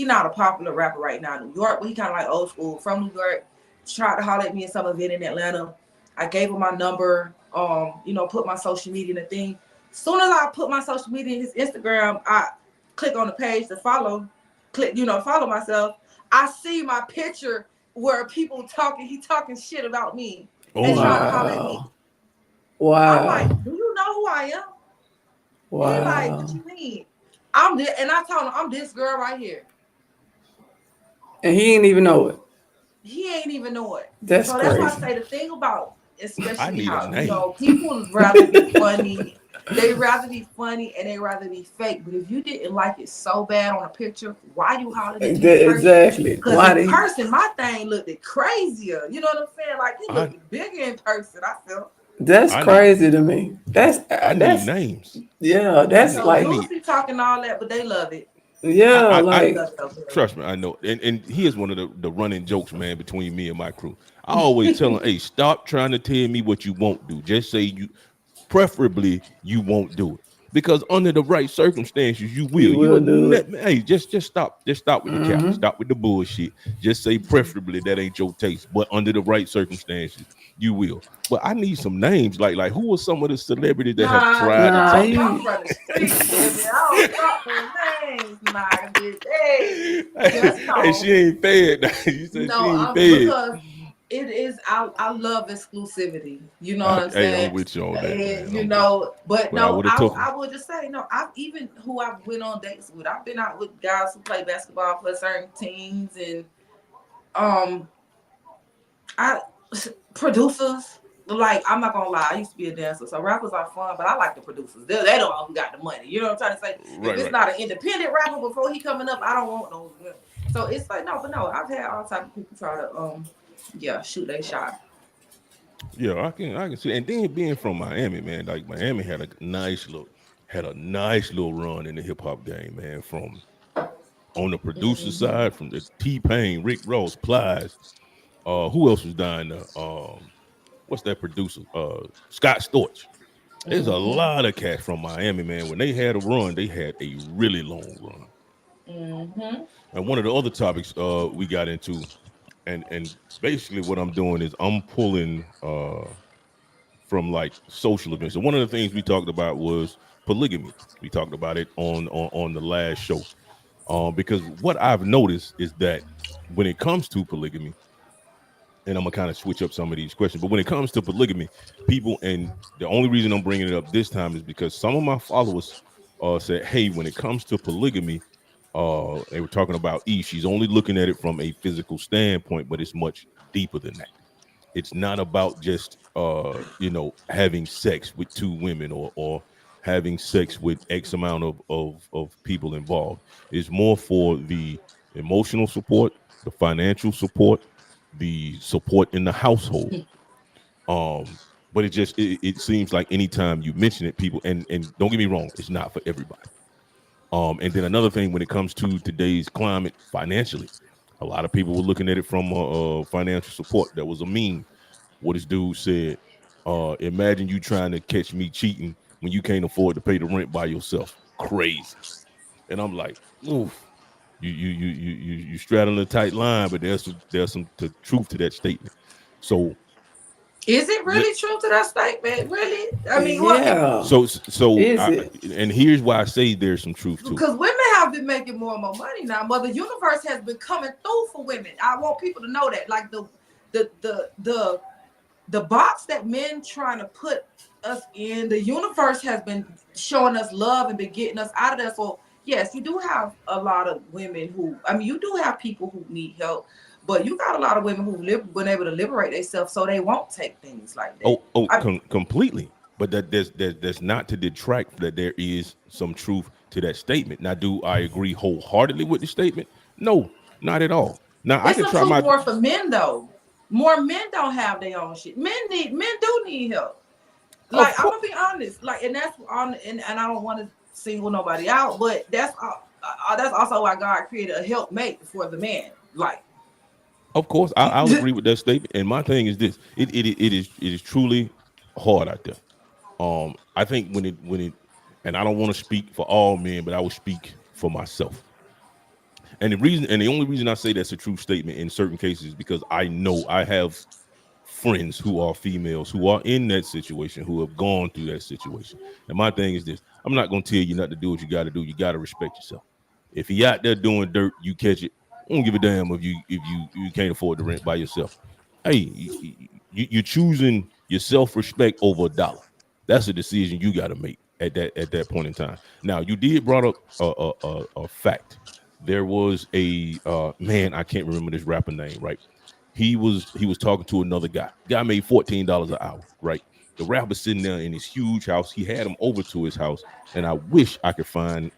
not a popular rapper right now in New York, but he kind of like old school from New York. Tried to holler at me in some event in Atlanta. I gave him my number, put my social media in the thing. Soon as I put my social media in his Instagram, I click on the page to follow myself. I see my picture where he talking shit about me Oh and yeah. trying to holler at Wow. me. I'm like, Wow. do you know who I am? He like, what Wow. you mean? I'm this, and I told him I'm this girl right here. And he didn't even know it. He ain't even know it. That's So that's why I crazy. say the thing about I especially need a how name. people rather be funny. They rather be funny and they rather be fake. But if you didn't like it so bad on a picture, why you hollering at me in person? Exactly. Because Why in did he? person, my thing looked crazier. You know what I'm saying? Like it I looked bigger in person. I felt. That's I need crazy to me. I need That's names. yeah. I That's need So I like you'll need see talking all that, but they love it. yeah. I They Like love it over there. trust me, I know. And here's one of the running jokes, man, between me and my crew. I always tell them, hey, stop trying to tell me what you won't do. Just say preferably you won't do it. Because under the right circumstances, you will. you will You'll do it. hey, just stop. Just stop with the cap. Mm-hmm. Stop with the bullshit. Just say preferably that ain't your taste. But under the right circumstances, you will. But I need some names. Like who are some of the celebrities that have Nah, tried to Nah, talk? I'm from the streets, baby. I don't talk no names. Nah, bitch. Hey, just Hey, know. she ain't fed. You said she No, ain't I'm fed. because it is. I love exclusivity. You know what I'm Hey, I'm saying? with you on that, And man. you I'm with you. know, but But I no, would have took him. I will just say no. I've even who I've went on dates with. I've been out with guys who play basketball for certain teams, and um, I producers. Like, I'm not gonna lie, I used to be a dancer, so rappers are fun, but I like the producers. They the one who got the money. You know what I'm trying to say? If Right, it's right. not an independent rapper before he coming up, I don't want those. So it's like no, but no, I've had all type of people try to yeah, shoot they shot. Yeah, I can see. And then being from Miami, man, like Miami had a nice little run in the hip hop game, man. From on the producer Mm-hmm. side, from the T Pain, Rick Ross, Plies. Who else was down there? What's that producer? Scott Storch. There's a Mm-hmm. lot of cats from Miami, man. When they had a run, they had a really long run. Mm-hmm. And one of the other topics we got into, and basically what I'm doing is I'm pulling from like social events. So one of the things we talked about was polygamy. We talked about it on the last show. Because what I've noticed is that when it comes to polygamy, and I'm gonna kind of switch up some of these questions, but when it comes to polygamy, people, and the only reason I'm bringing it up this time is because some of my followers said, "Hey, when it comes to polygamy, they were talking about Eve. She's only looking at it from a physical standpoint, but it's much deeper than that. It's not about just having sex with two women or having sex with X amount of people involved. It's more for the emotional support, the financial support, the support in the household. Um, but it seems like anytime you mention it, people, and don't get me wrong, it's not for everybody. And then another thing, when it comes to today's climate financially, a lot of people were looking at it from financial support. There was a meme. What this dude said, imagine you trying to catch me cheating when you can't afford to pay the rent by yourself. Crazy. And I'm like, oof. You straddling a tight line, but there's some truth to that statement. So Is it let really true to that statement? Really? I mean, what? Yeah. so Is I, it? and here's why I say there's some truth to it. Because women have been making more and more money now. Mother Universe has been coming through for women. I want people to know that. Like the the the the box that men trying to put us in, the universe has been showing us love and been getting us out of there. So yes, you do have a lot of women who, I mean, you do have people who need help, but you got a lot of women who been able to liberate themselves, so they won't take things like that. Completely. But that's not to detract that there is some truth to that statement. Now, do I agree wholeheartedly with the statement? No, not at all. Now, I It's can some try truth my. more for men though. More men don't have their own shit. Men do need help. Like Of I'm course, gonna be honest, like, and that's on, and I don't want to single nobody out, but that's also why God created a helpmate for the man. Like, of course, I'll agree with that statement. And my thing is this: it is truly hard out there. I think and I don't want to speak for all men, but I will speak for myself. And the only reason I say that's a true statement in certain cases is because I know I have friends who are females who are in that situation, who have gone through that situation. And my thing is this: I'm not gonna tell you not to do what you got to do. You got to respect yourself. If he out there doing dirt, you catch it. I don't give a damn if you can't afford the rent by yourself. Hey, you're choosing your self respect over a dollar. That's a decision you got to make at that point in time. Now, you did brought up a fact. There was a man, I can't remember this rapper name, right? He was talking to another guy. Guy made $14 an hour, right? The rapper sitting there in his huge house. He had him over to his house, and I wish I could find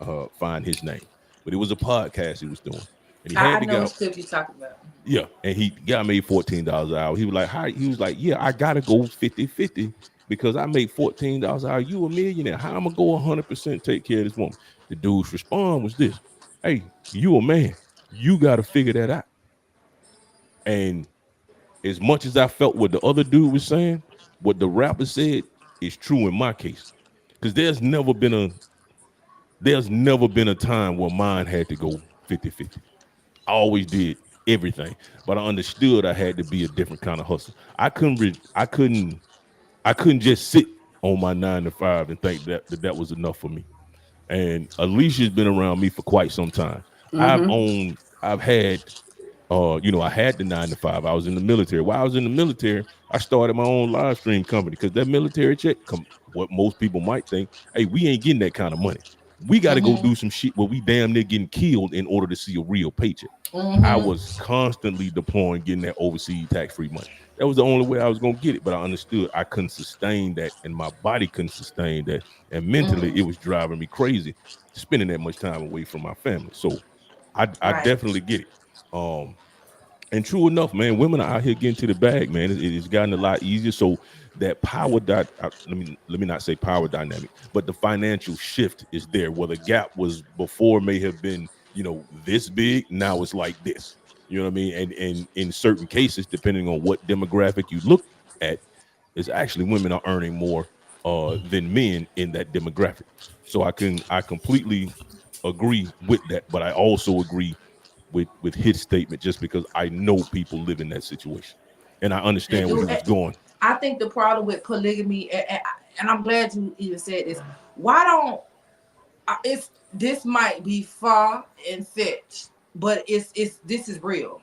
his name. But it was a podcast he was doing, and he I had the know guy. which clip you talking about. Yeah, and he guy made $14 an hour. He was like, "How?" He was like, "Yeah, I gotta go 50-50 because I made $14 an hour. You a millionaire? How I'm gonna go 100% take care of this woman?" The dude's response was this: "Hey, you a man? You gotta figure that out." And as much as I felt what the other dude was saying, what the rapper said is true in my case. Because there's never been a time where mine had to go 50-50. I always did everything. But I understood I had to be a different kind of hustle. I couldn't just sit on my 9 to 5 and think that was enough for me. And Alicia's been around me for quite some time. I've Mm-hmm. owned, I've had I had the 9 to 5. I was in the military. While I was in the military, I started my own live stream company because that military check, what most people might think, hey, we ain't getting that kind of money. We got to go do some shit where we damn near getting killed in order to see a real paycheck. I was constantly deploying, getting that overseas tax-free money. That was the only way I was gonna get it. But I understood I couldn't sustain that, and my body couldn't sustain that, and mentally it was driving me crazy, spending that much time away from my family. So I Right. definitely get it. Um, and true enough, man, women are out here getting to the bag, man. It's gotten a lot easier. So that let me not say power dynamic, but the financial shift is there. Where the gap was before may have been, this big. Now it's like this. You know what I mean? And in certain cases, depending on what demographic you look at, is actually women are earning more than men in that demographic. So I completely agree with that, but I also agree with his statement just because I know people live in that situation, and I understand where he was going. I think the problem with polygamy, and I'm glad you even said this. Why don't it's this might be far and fetched, but it's this is real.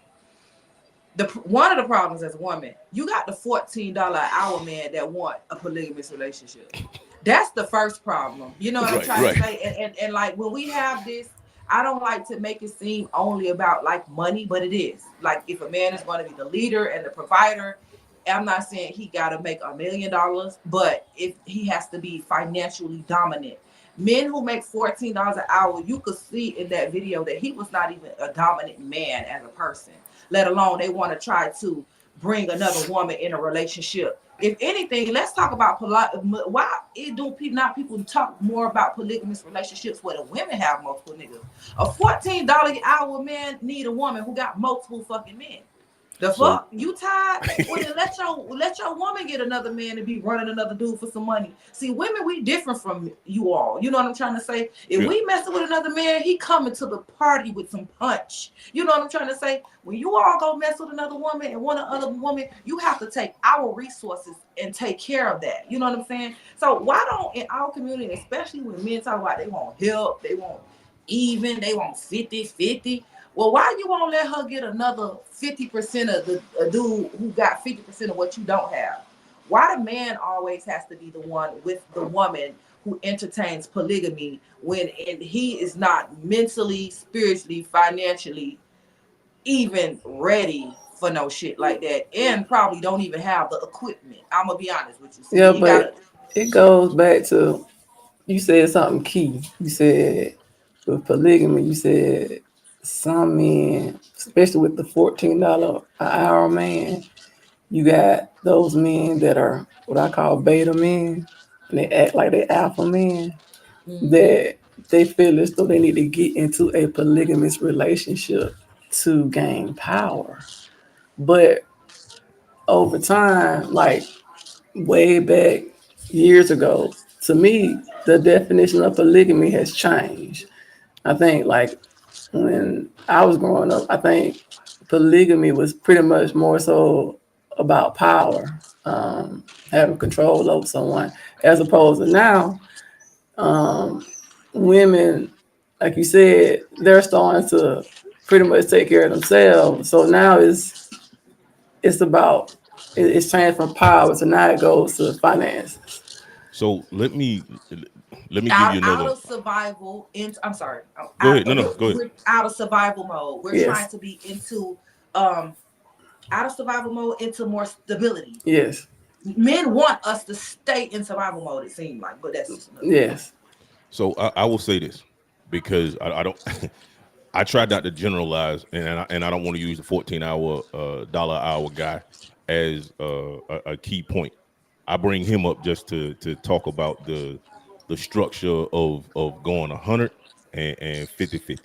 One of the problems as a woman, you got the $14 an hour man that want a polygamous relationship. That's the first problem. You know what I'm trying to say? And like when we have this, I don't like to make it seem only about like money, but it is. Like if a man is going to be the leader and the provider, I'm not saying he got to make $1 million, but if he has to be financially dominant. Men who make $14 an hour, you could see in that video that he was not even a dominant man as a person, let alone they want to try to bring another woman in a relationship. If anything, let's talk about why do people talk more about polygamous relationships where the women have multiple niggas? A $14 an hour man need a woman who got multiple fucking men. The fuck? You tired? Well, then let your woman get another man and be running another dude for some money. See, women, we different from you all. You know what I'm trying to say? If we messing with another man, he coming to the party with some punch. You know what I'm trying to say? When you all go mess with another woman and want another woman, you have to take our resources and take care of that. You know what I'm saying? So why don't in our community, especially when men talk about they want help, they want even, they want 50-50. Well, why you won't let her get another 50% of the dude who got 50% of what you don't have? Why the man always has to be the one with the woman who entertains polygamy when he is not mentally, spiritually, financially even ready for no shit like that, and probably don't even have the equipment. I'm gonna be honest with you. See, Yeah, he gotta. but it goes back to you said something key. You said with polygamy, you said some men, especially with the $14 an hour man, you got those men that are what I call beta men, and they act like they alpha men. That they feel as though they need to get into a polygamous relationship to gain power. But over time, like way back years ago, to me, the definition of polygamy has changed. I think like when I was growing up, I think polygamy was pretty much more so about power, having control over someone, as opposed to now, women, like you said, they're starting to pretty much take care of themselves. So now it's about it's changed from power, so now it goes to finances. So let me give you Out another. of survival into I'm sorry, Go ahead. No, go ahead. we're out of survival mode. We're Yes, trying to be into um out of survival mode into more stability. yes, Men want us to stay in survival mode, it seems like, but that's just another story. yes. So I will say this because I don't. I try not to generalize, and I don't want to use the $14 hour guy as a key point. I bring him up just to talk about the structure of going 100 and 50-50.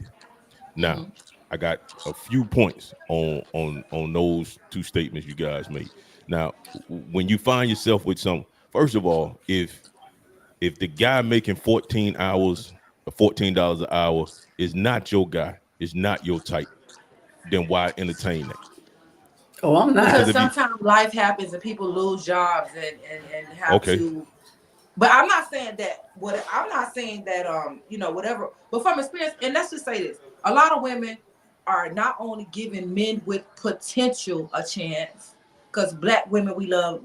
Now, I got a few points on those two statements you guys made. Now, when you find yourself with some, first of all, if the guy making 14 hours, $14 an hour is not your guy, is not your type, then why entertain that? Oh, I'm Because Because not. if you sometimes life happens and people lose jobs and have okay, to. But I'm not saying that. I'm not saying that. Whatever. But from experience, and let's just say this: a lot of women are not only giving men with potential a chance, because black women love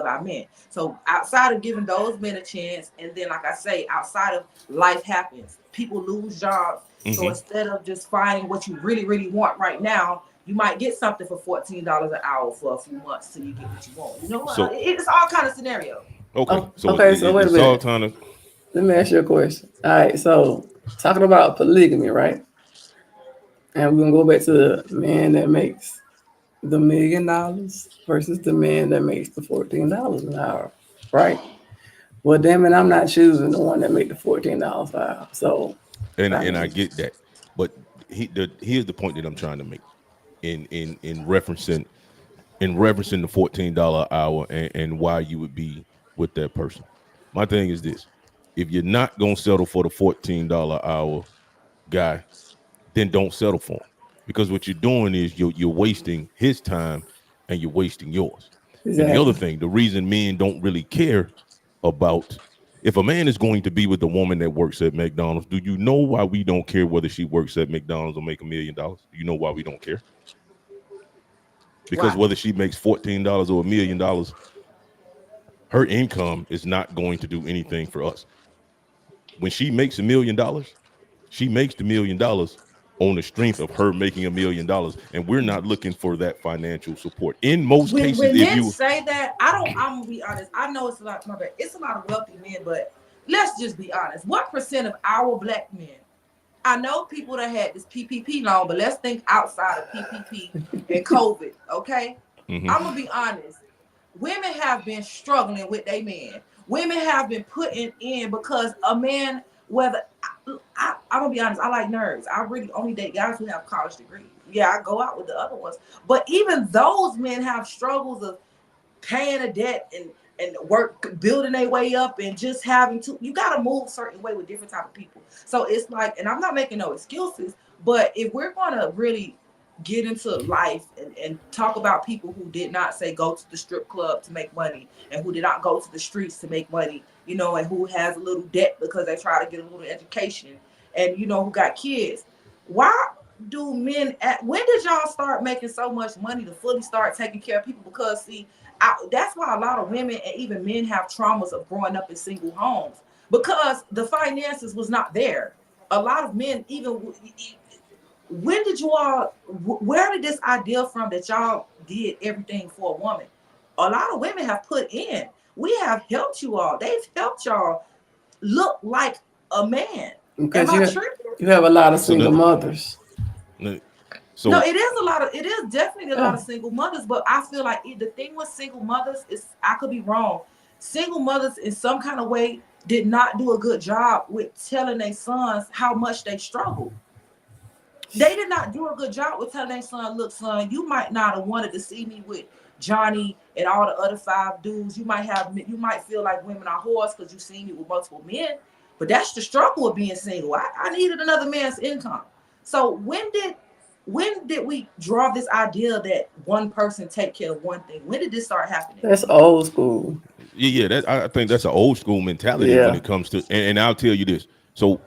our men. So outside of giving those men a chance, and then like I say, outside of life happens, people lose jobs. So Mm-hmm. instead of just finding what you really, really want right now, you might get something for $14 an hour for a few months till you get what you want. You know what? So It's all kind of scenarios. okay, Oh, so okay, so wait a it's all minute. kind of Let me ask you a question. All right, so talking about polygamy, right? And we're gonna go back to the man that makes the $1 million versus the man that makes the $14 an hour, right? Well, damn it, I'm not choosing the one that make the $14 an hour. So, I and I mean, get that, but here's the point that I'm trying to make in referencing the $14 an hour and why you would be with that person. My thing is this: if you're not gonna settle for the $14 an hour guy, then don't settle for him. Because what you're doing is you're wasting his time and you're wasting yours. And the other exactly, thing, the reason men don't really care about if a man is going to be with a woman that works at McDonald's, do you know why we don't care whether she works at McDonald's or make $1 million? Do you know why we don't care? Because Why? whether she makes $14 or $1 million, her income is not going to do anything for us. When she makes $1 million, she makes the $1 million on the strength of her making $1 million, and we're not looking for that financial support. In most when cases, when if men you say that, I don't. I'm gonna be honest. I know it's a lot. My bad. It's a lot of wealthy men, but let's just be honest. What percent of our black men? I know people that had this PPP loan, but let's think outside of PPP and COVID. Okay, mhm. I'm gonna be honest. Women have been struggling with their men. Women have been putting in because a man, whether I'm gonna be honest, I like nerds. I really only date guys who have college degrees. Yeah, I go out with the other ones, but even those men have struggles of paying a debt and work building their way up and just having to you got to move a certain way with different type of people. So it's like, and I'm not making no excuses, but if we're going to really get into life and talk about people who did not say go to the strip club to make money and who did not go to the streets to make money, and who has a little debt because they try to get a little education, and who got kids, why do men when did y'all start making so much money to fully start taking care of people? Because see, that's why a lot of women and even men have traumas of growing up in single homes because the finances was not there. A lot of men, even when did you all, where did this idea from that y'all did everything for a woman? A lot of women have put in. We have helped you all. They've helped y'all look like a man. Am because I you tripping? you have a lot of So single mothers. No, so it is a lot of it is definitely a lot Yeah, of single mothers, but I feel like the thing with single mothers is I could be wrong. Single mothers in some kind of way did not do a good job with telling their sons how much they struggled. They did not do a good job with telling their son, look, son, you might not have wanted to see me with Johnny and all the other five dudes. You might feel like women are whores because you seen me with multiple men, but that's the struggle of being single. I needed another man's income. So when did we draw this idea that one person take care of one thing? When did this start happening? that's old school. yeah, that I think that's an old school mentality when Yeah, it comes to, and I'll tell you this. So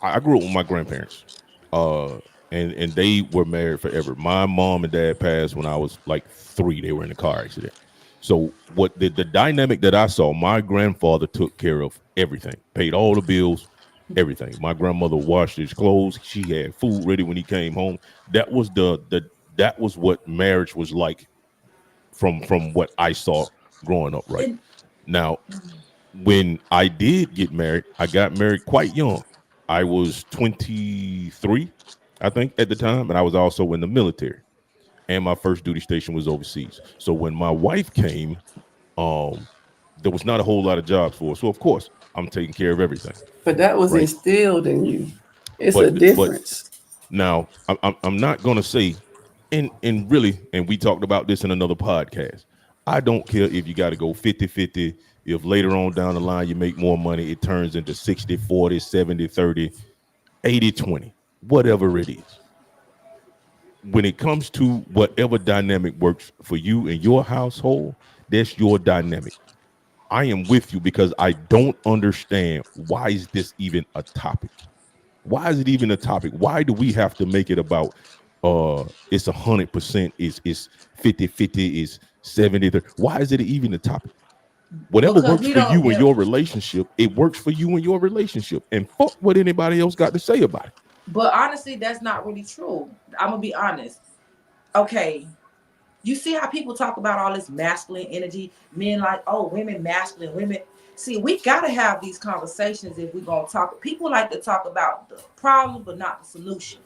I grew up with my grandparents, uh, and they were married forever. My mom and dad passed when I was like 3. They were in a car accident. So what the dynamic that I saw, my grandfather took care of everything, paid all the bills, everything. My grandmother washed his clothes. She had food ready when he came home. That was that was what marriage was like from what I saw growing up. Right And now, when I did get married, I got married quite young. I was 23, I think, at the time, and I was also in the military. And my first duty station was overseas. So when my wife came, um, there was not a whole lot of jobs for us. So of course, I'm taking care of everything, but that was right? instilled in you. It's a But difference. now I'm not gonna say, and really, and we talked about this in another podcast. I don't care if you got to go 50-50. If later on down the line you make more money, it turns into 60-40, 70-30, 80-20, whatever it is. When it comes to whatever dynamic works for you and your household, that's your dynamic. I am with you because I don't understand why is this even a topic. Why is it even a topic? Why do we have to make it about it's 100%, it's 50-50, it's 70? Why is it even a topic? Whatever Because works we for don't you in get. your relationship, it works for you in your relationship. And fuck what anybody else got to say about it. But honestly, that's not really true. I'm gonna be honest. Okay, you see how people talk about all this masculine energy, men like, oh, women masculine, women. See, we gotta have these conversations if we're gonna talk. People like to talk about the problem, but not the solution.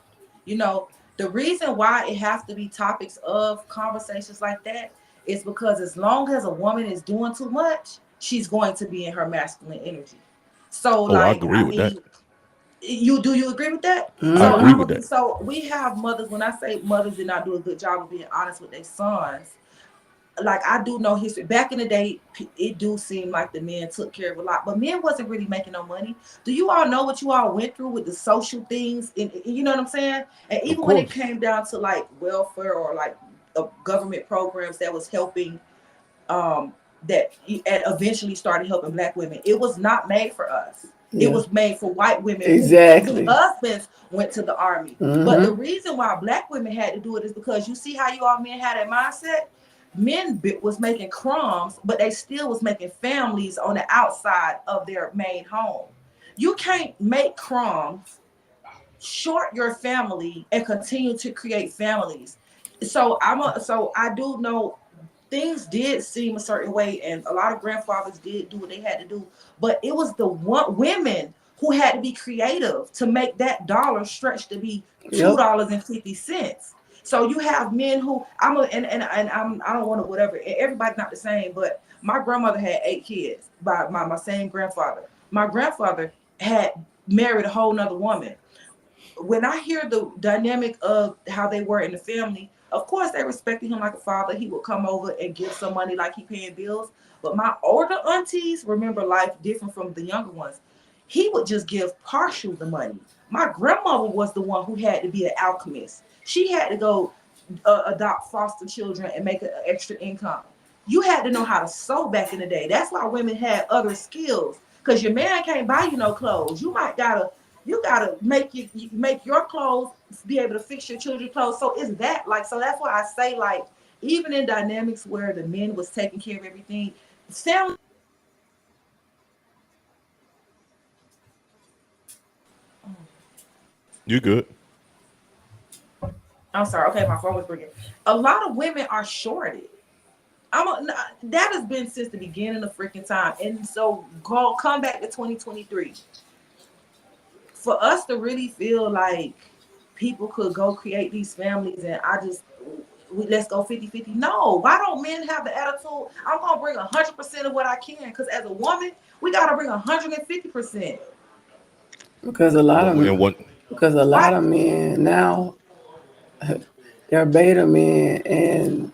You know, the reason why it has to be topics of conversations like that is because as long as a woman is doing too much, she's going to be in her masculine energy. So, Oh, I like, agree I with that. mean, you agree with that? I So agree Mm-hmm. I'm with gonna be that. so we have mothers. When I say mothers did not do a good job of being honest with their sons, like I do know history. Back in the day, it do seem like the men took care of a lot, but men wasn't really making no money. Do you all know what you all went through with the social things? And you know what I'm saying? And Of even when it course. came down to like welfare or like government programs that was helping um, that eventually started helping black women. It was not made for us. It Yeah, was made for white women whose exactly. husbands went to the army. But the Mm-hmm. reason why black women had to do it is because you see how you all men had that mindset. Men was making crumbs, but they still was making families on the outside of their main home. You can't make crumbs, short your family, and continue to create families. So I do know things did seem a certain way, and a lot of grandfathers did do what they had to do. But it was the one women who had to be creative to make that dollar stretch to be Yep. $2.50. So you have men who I don't want to whatever. Everybody's not the same, but my grandmother had 8 kids by my same grandfather. My grandfather had married a whole nother woman. When I hear the dynamic of how they were in the family, of course they respected him like a father. He would come over and give some money like he paying bills. But my older aunties remember life different from the younger ones. He would just give partial the money. My grandmother was the one who had to be an alchemist. She had to go adopt foster children and make an extra income. You had to know how to sew back in the day. That's why women had other skills. Cause your man can't buy you no clothes. You gotta make your clothes, be able to fix your children's clothes. So it's that like so that's why I say like even in dynamics where the men was taking care of everything, family. You good. I'm sorry. Okay, my phone was ringing. A lot of women are shorted. That has been since the beginning of freaking time. And so go come back to 2023. For us to really feel like people could go create these families and let's go 50-50. No, why don't men have the attitude? I'm gonna bring 100% of what I can because as a woman, we gotta bring 150%. Because a lot And of one, because a Why? lot of men now they're beta men, and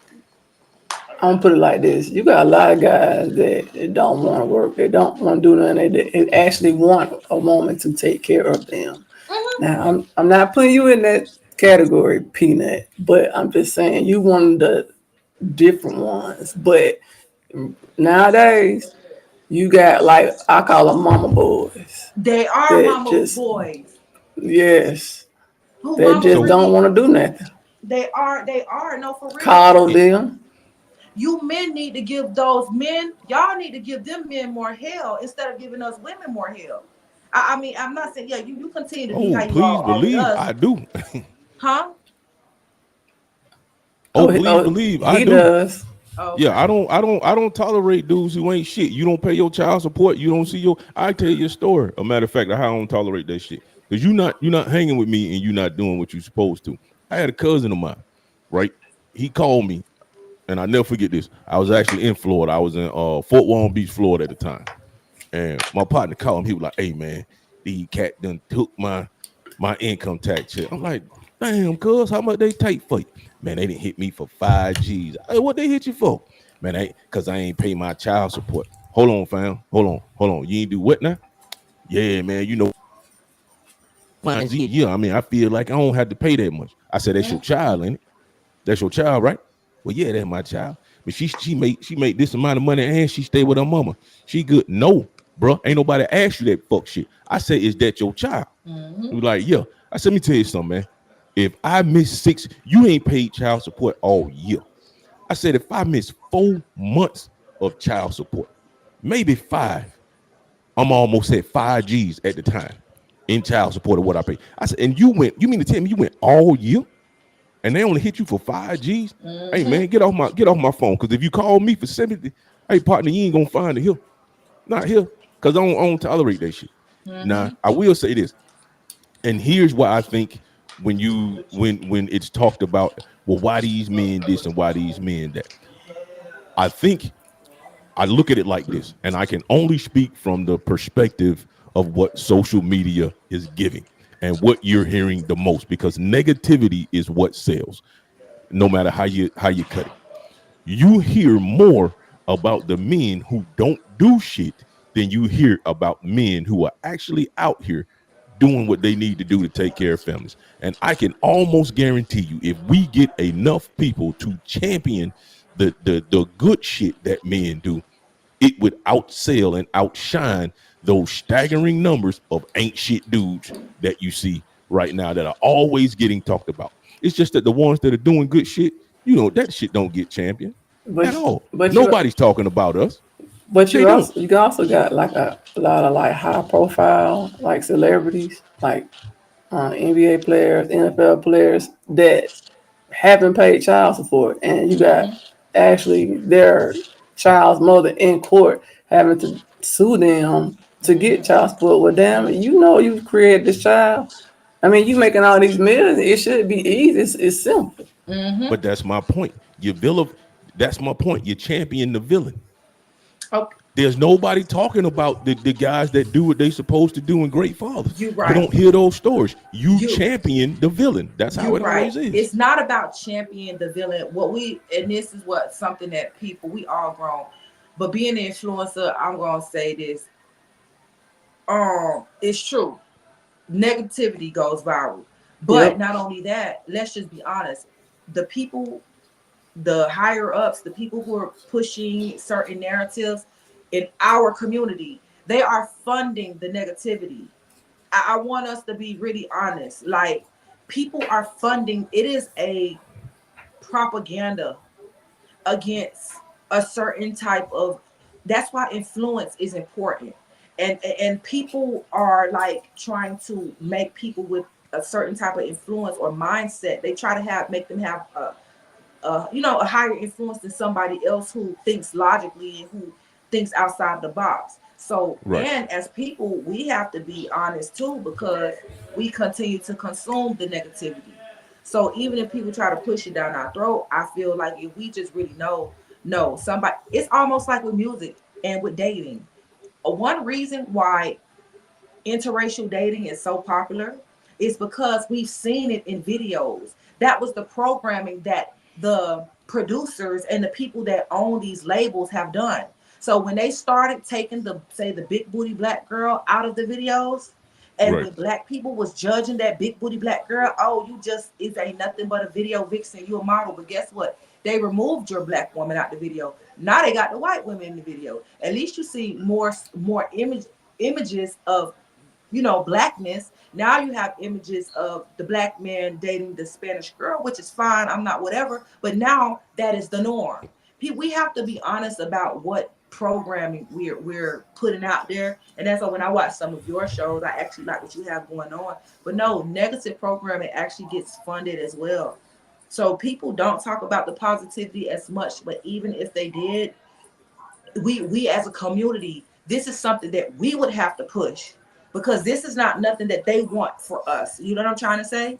I'm gonna put it like this: you got a lot of guys that don't want to work, they don't want to do nothing, they actually want a woman to take care of them. Mhm. Now, I'm not putting you in that category, Peanut, but I'm just saying you one of the different ones. But nowadays, you got like I call them mama boys They are that mama just boys yes, who that mama just so don't really. want to do nothing. They are no for real. Coddle it, them. You men need to give those men, y'all need to give them men more hell instead of giving us women more hell. I mean, I'm not saying, yeah, you continue to be how oh, you please all are with believe us, I do. huh? Oh, Oh, please oh, believe I he do. does. Oh, Yeah, okay. I don't tolerate dudes who ain't shit. You don't pay your child support. You don't see your. I tell you a story. A matter of fact, I don't tolerate that shit because you're not hanging with me and you're not doing what you're supposed to. I had a cousin of mine, right? He called me, and I never forget this. I was actually in Florida. I was in Fort Walton Beach, Florida at the time, and my partner called him. He was like, "Hey man, the cat done took my income tax check." I'm like, "Damn, cuz, how much they take for you?" Man, they didn't hit me for 5 G's. Hey, what they hit you for? Man, cause I ain't pay my child support. Hold on, fam. Hold on. You ain't do what now? Yeah, man. You know, yeah. I mean, I feel like I don't have to pay that much. I said, that's your child, ain't it? That's your child, right? Well, yeah, that's my child. But she made this amount of money and she stay with her mama. She good. No, bro. Ain't nobody asked you that fuck shit. I say, is that your child? He Mm-hmm. was like, yeah. I said, let me tell you something, man. If I miss 6, you ain't paid child support all year. I said, if I miss 4 months of child support, maybe 5, I'm almost at 5 G's at the time in child support of what I pay. I said, and you mean to tell me you went all year and they only hit you for 5 G's? Hey Mm-hmm. man, get off my phone. Cause if you call me for 70, hey partner, you ain't gonna find it here. Not here. Cause I don't tolerate that shit. Now, Mm-hmm. I will say this, and here's why I think when it's talked about, well, why these men this and why these men that. I think I look at it like this, and I can only speak from the perspective of what social media is giving and what you're hearing the most, because negativity is what sells, no matter how you cut it. You hear more about the men who don't do shit than you hear about men who are actually out here doing what they need to do to take care of families. And I can almost guarantee you, if we get enough people to champion the good shit that men do, it would outsell and outshine those staggering numbers of ain't shit dudes that you see right now that are always getting talked about. It's just that the ones that are doing good shit, that shit don't get championed But at all. but you Nobody's talking about us. but They don't. you also got like a lot of like high profile like celebrities like NBA players, NFL players that haven't paid child support, and you got Mm-hmm. actually their child's mother in court having to sue them to get child support. Well, damn, you know you created this child. I mean, you making all these millions. It should be easy. It's simple. Mm-hmm. But that's my point. You villain. That's my point. You champion the villain. Okay, There's nobody talking about the guys that do what they supposed to do and great fathers. you You right. don't hear those stories. You You champion the villain. That's how you it right. always is. It's not about championing the villain. What we and this is what something that people we all grown, but being an influencer, I'm gonna say this. It's true. Negativity goes viral, but Yep. not only that. Let's just be honest. The people, the higher ups, the people who are pushing certain narratives in our community, they are funding the negativity. I want us to be really honest. Like, people are funding. It is a propaganda against a certain type of. That's why influence is important, and people are like trying to make people with a certain type of influence or mindset. They try to make them have a higher influence than somebody else who thinks logically and who thinks outside the box. So, Right. and as people, we have to be honest too, because we continue to consume the negativity. So even if people try to push it down our throat, I feel like if we just really know, no, somebody, it's almost like with music and with dating. One reason why interracial dating is so popular is because we've seen it in videos. That was the programming that the producers and the people that own these labels have done. So when they started taking the big booty black girl out of the videos, and Right. when black people was judging that big booty black girl, oh, you just is ain't nothing but a video vixen, you a model. But guess what? They removed your black woman out the video. Now they got the white women in the video. At least you see more images of blackness. Now you have images of the black man dating the Spanish girl, which is fine. I'm not whatever, but now that is the norm. We have to be honest about what programming we're putting out there, and that's why when I watch some of your shows, I actually like what you have going on. But no, negative programming actually gets funded as well. So people don't talk about the positivity as much, but even if they did, we as a community, this is something that we would have to push, because this is not nothing that they want for us. You know what I'm trying to say?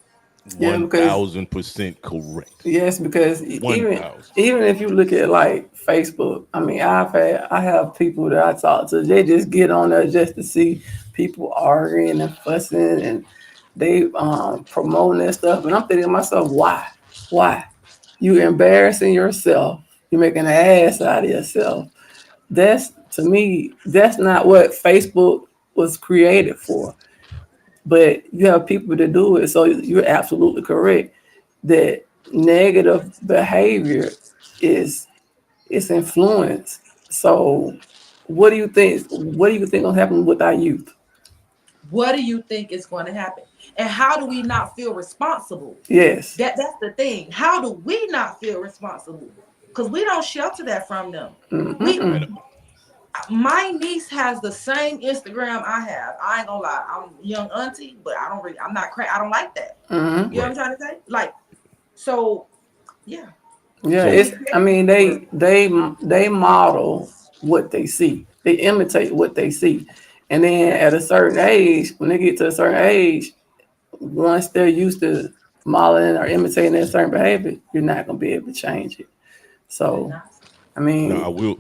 Yeah, because 1000% correct. yes, because One even thousand. even if you look at like Facebook, I mean, I have people that I talk to. They just get on there just to see people arguing and fussing, and they promoting that stuff. And I'm thinking to myself, why? You embarrassing yourself. You're making an ass out of yourself. That's to me, that's not what Facebook was created for. But you have people to do it. So you're absolutely correct that negative behavior is it's influence. So what do you think? What do you think will happen with our youth? What do you think is going to happen? And how do we not feel responsible? Yes. That's the thing. How do we not feel responsible? Because we don't shelter that from them. We And Mm-mm. My niece has the same Instagram I have. I ain't gonna lie. I'm young auntie, but I don't really I'm not I don't like that. Mm-hmm. You know what right. I'm trying to say? Like, so yeah. Yeah, So We it's. I pay mean, for they model what they see. They imitate what they see, and then at a certain age, when they get to a certain age, once they're used to modeling or imitating that certain behavior, you're not gonna be able to change it. you're So, not. I now I mean, will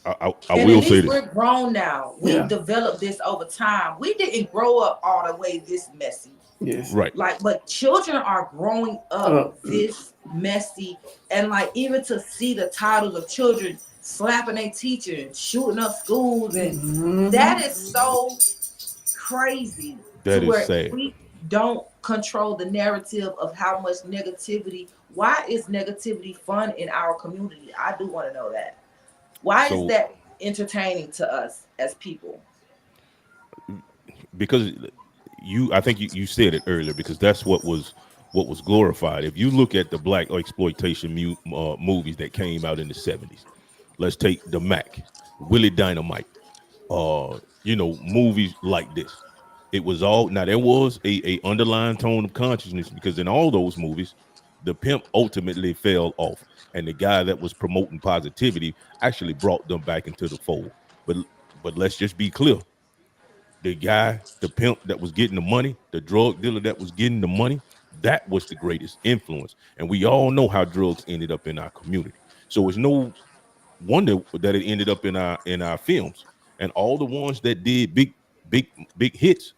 I And at will say least this. we're grown now. We've yeah, developed this over time. We didn't grow up all the way this messy. yes, Right. Like, but children are growing up uh, this messy. And like, even to see the titles of children slapping their teacher and shooting up schools, and that is mm-hmm. so crazy to That is where sad. we don't control the narrative of how much negativity. Why is negativity fun in our community? I do want to know that. Why is So that entertaining to us as people? because I think you said it earlier because that's what was glorified. If you look at the black exploitation movies that came out in the 70s, let's take the Mac, Willie Dynamite, movies like this. It was all now there was a underlying tone of consciousness because in all those movies, the pimp ultimately fell off, and the guy that was promoting positivity actually brought them back into the fold. But let's just be clear: the guy, the pimp that was getting the money, the drug dealer that was getting the money, that was the greatest influence. And we all know how drugs ended up in our community. So it's no wonder that it ended up in our films. And all the ones that did big big hits.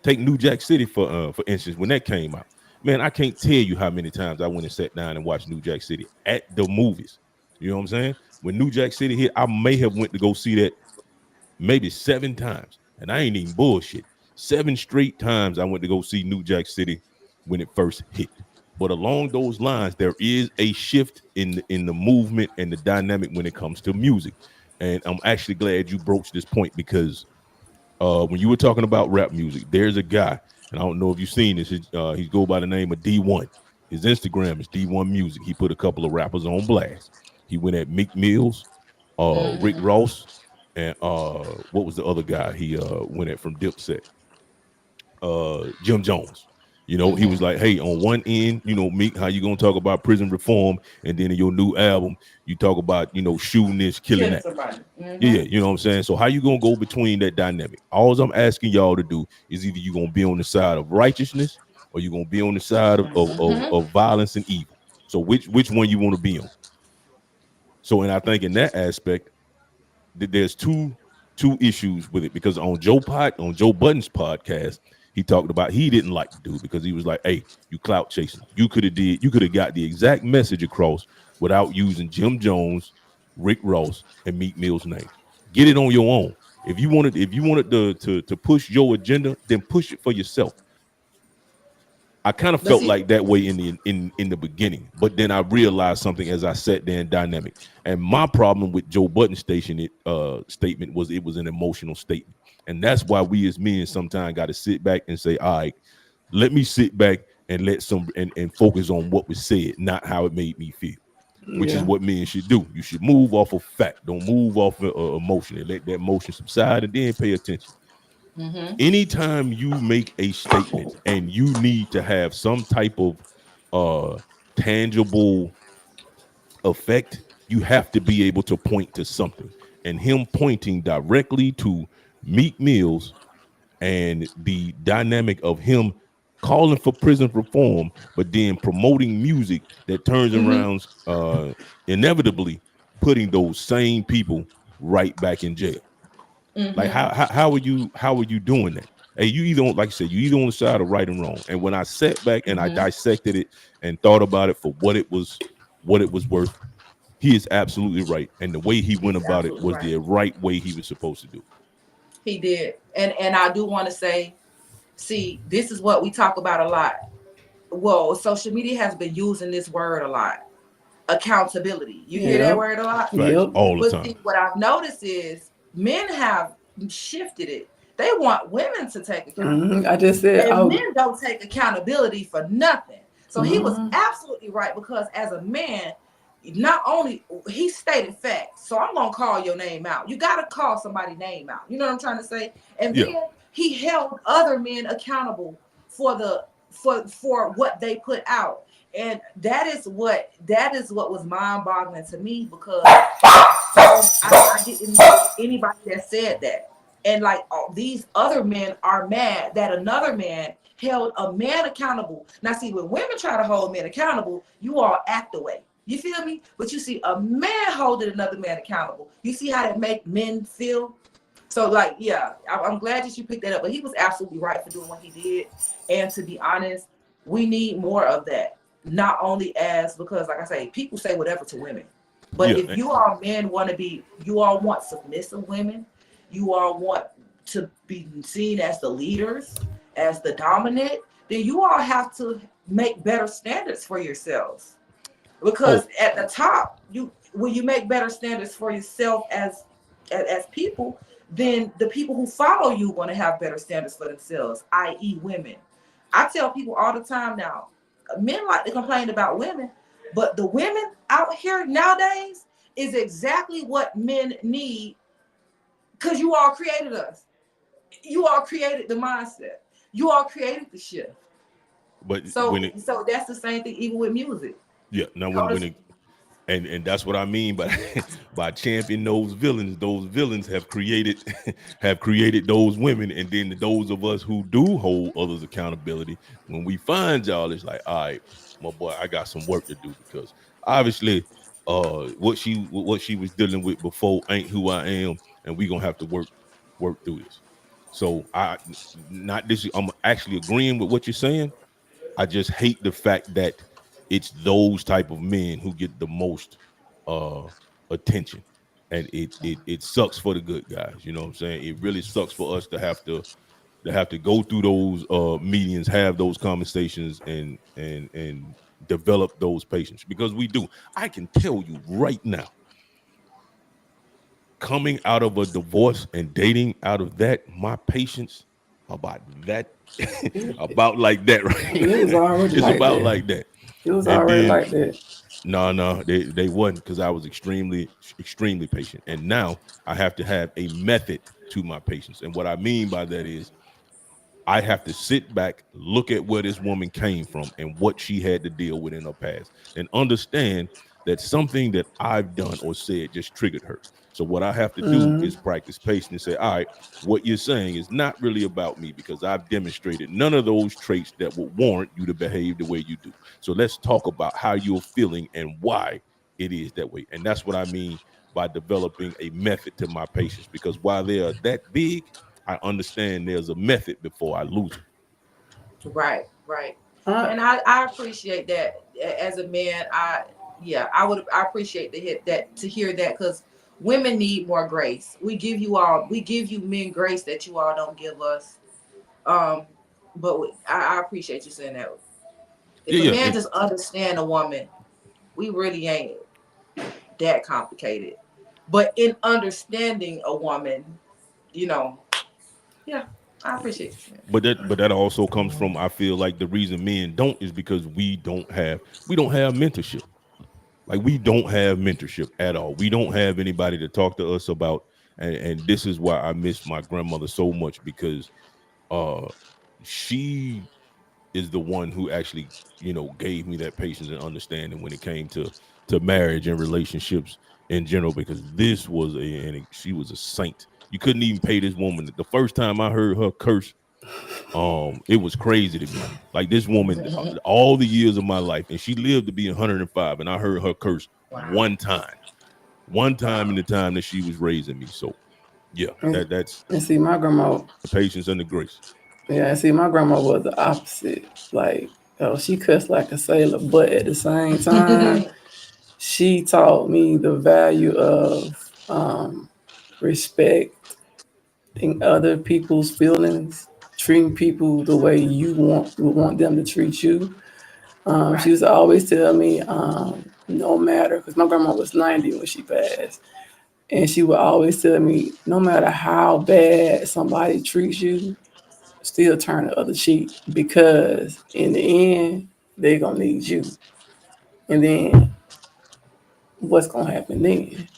Take New Jack City for instance, when that came out. Man, I can't tell you how many times I went and sat down and watched New Jack City at the movies. You know what I'm saying? When New Jack City hit, I may have went to go see that maybe 7 times. And I ain't even bullshit. 7 straight times I went to go see New Jack City when it first hit. But along those lines, there is a shift in the movement and the dynamic when it comes to music. And I'm actually glad you broached this point because when you were talking about rap music, there's a guy, and I don't know if you've seen this. He go by the name of D1. His Instagram is D1 Music. He put a couple of rappers on blast. He went at Meek Mills, Rick Mm-hmm. Ross, and what was the other guy he went at from Dipset? Jim Jones. He was Mm-hmm. like, "Hey, on one end, Meek, how you gonna talk about prison reform, and then in your new album, you talk about shooting this, killing Killing that." somebody. Yeah, Mm-hmm. you know what I'm saying? So how you gonna go between that dynamic? All I'm asking y'all to do is either you gonna be on the side of righteousness or you gonna be on the side Mm-hmm. of violence and evil. So which one you want to be on? So and I think in that aspect, there's two issues with it because on Joe Budden's podcast, he talked about he didn't like the dude because he was like, "Hey, you clout chasing. You could have got the exact message across without using Jim Jones, Rick Ross, and Meek Mill's names. Get it on your own. If you wanted to push your agenda, then push it for yourself." I kind of But felt see, like that way in the beginning, but then I realized something as I sat there in dynamic. And my problem with Joe Budden's statement was it was an emotional statement, and that's why we as men sometimes got to sit back and say, "All right, let me sit back and and focus on what was said, not how it made me feel." Which is Yeah, what men should do. You should move off of fact. Don't move off of emotion and let that emotion subside and then pay attention. mm-hmm. Anytime you make a statement and you need to have some type of uh tangible effect, you have to be able to point to something. And him pointing directly to Meek Mills and the dynamic of him calling for prison reform, but then promoting music that turns Mm-hmm. around inevitably putting those same people right back in jail. Like Mm-hmm. how are you doing that? Hey, you either on, like I said, you either on the side of right and wrong. And when I sat back and I Mm-hmm. dissected it and thought about it for what it was worth, he is absolutely right. And the way he went He's about it absolutely was right. the right way he was supposed to do He did. And I do want to say, see, this is what we talk about a lot. Well, social media has been using this word a lot. Accountability. You hear that yep, word a lot? it. Facts yep, all the But time. see, what I've noticed is men have shifted it. They want women to take accountability. I just said, And men don't take accountability for nothing. So he was Mhm. absolutely right, because as a man, not only he stated facts. So I'm gonna call your name out. You gotta call somebody's name out. You know what I'm trying to say? And Yeah. then he held other men accountable for for what they put out. And that is what was mind-boggling to me, because I didn't know anybody that said that. And like, these other men are mad that another man held a man accountable. Now, see, when women try to hold men accountable, you all act away. You feel me? But you see a man holding another man accountable. You see how that make men feel? So, like, yeah, I'm glad that you picked that up. But he was absolutely right for doing what he did. And to be honest, we need more of that. Not only as, because, like I say, people say whatever to women. But Yeah. if you all men want to be, you all want submissive women, you all want to be seen as the leaders, as the dominant, then you all have to make better standards for yourselves. Oh, Because at the top, you when you make better standards for yourself as people, then the people who follow you want to have better standards for themselves, i.e., women. I tell people all the time now, men like to complain about women, but the women out here nowadays is exactly what men need, because you all created us. You all created the mindset. You all created the shift. but So when it, so that's the same thing even with music. yeah, now How when does it, and that's what I mean by by champion those villains. Those villains have created have created those women, and then those of us who do hold others accountability, when we find y'all, it's like, all right, my boy, I got some work to do, because obviously, what she was dealing with before ain't who I am, and we gonna have to work through this. So not this. I'm actually agreeing with what you're saying. I just hate the fact that it's those type of men who get the most uh attention. And it sucks for the good guys. You know what I'm saying? It really sucks for us to have to go through those meetings, have those conversations, and develop those patients, because we do. I can tell you right now, coming out of a divorce and dating out of that, my patience about that about like that right it was now. already It's like about that. like that. It was And already then like that. no, they wasn't, because I was extremely patient. And now I have to have a method to my patience. And what I mean by that is I have to sit back, look at where this woman came from and what she had to deal with in her past, and understand that something that I've done or said just triggered her. So what I have to do Mm-hmm. is practice patience and say, all right, what you're saying is not really about me, because I've demonstrated none of those traits that would warrant you to behave the way you do. So let's talk about how you're feeling and why it is that way. And that's what I mean by developing a method to my patients, because while they are that big, I understand there's a method before I lose them. Right, right. I, And I appreciate that as a man. I appreciate to hear that, because women need more grace. We give you men grace that you all don't give us. Um, but I appreciate you saying that. If Yeah, a yeah. man just understand a woman, we really ain't that complicated. But in understanding a woman, you know, yeah, I appreciate you saying But that also comes from, I feel like the reason men don't is because we don't have mentorship. Like, we don't have mentorship at all. We don't have anybody to talk to us about, and this is why I miss my grandmother so much, because uh she is the one who actually, gave me that patience and understanding when it came to marriage and relationships in general, because this was she was a saint. You couldn't even pay this woman. The first time I heard her curse, it was crazy to me. Like, this woman, that. all the years of my life, and she lived to be 105, and I heard her curse Wow. one time in Wow. the time that she was raising me. So yeah, that's and see, my grandma, the patience and the grace. yeah, and see, my grandma was the opposite. Like, she cussed like a sailor, but at the same time, she taught me the value of respecting other people's feelings, treating people the way you want them to treat you. She Right. used to always tell me, no matter, because my grandma was 90 when she passed. And she would always tell me, no matter how bad somebody treats you, still turn the other cheek because in the end, they're gonna need you. And then what's gonna happen then?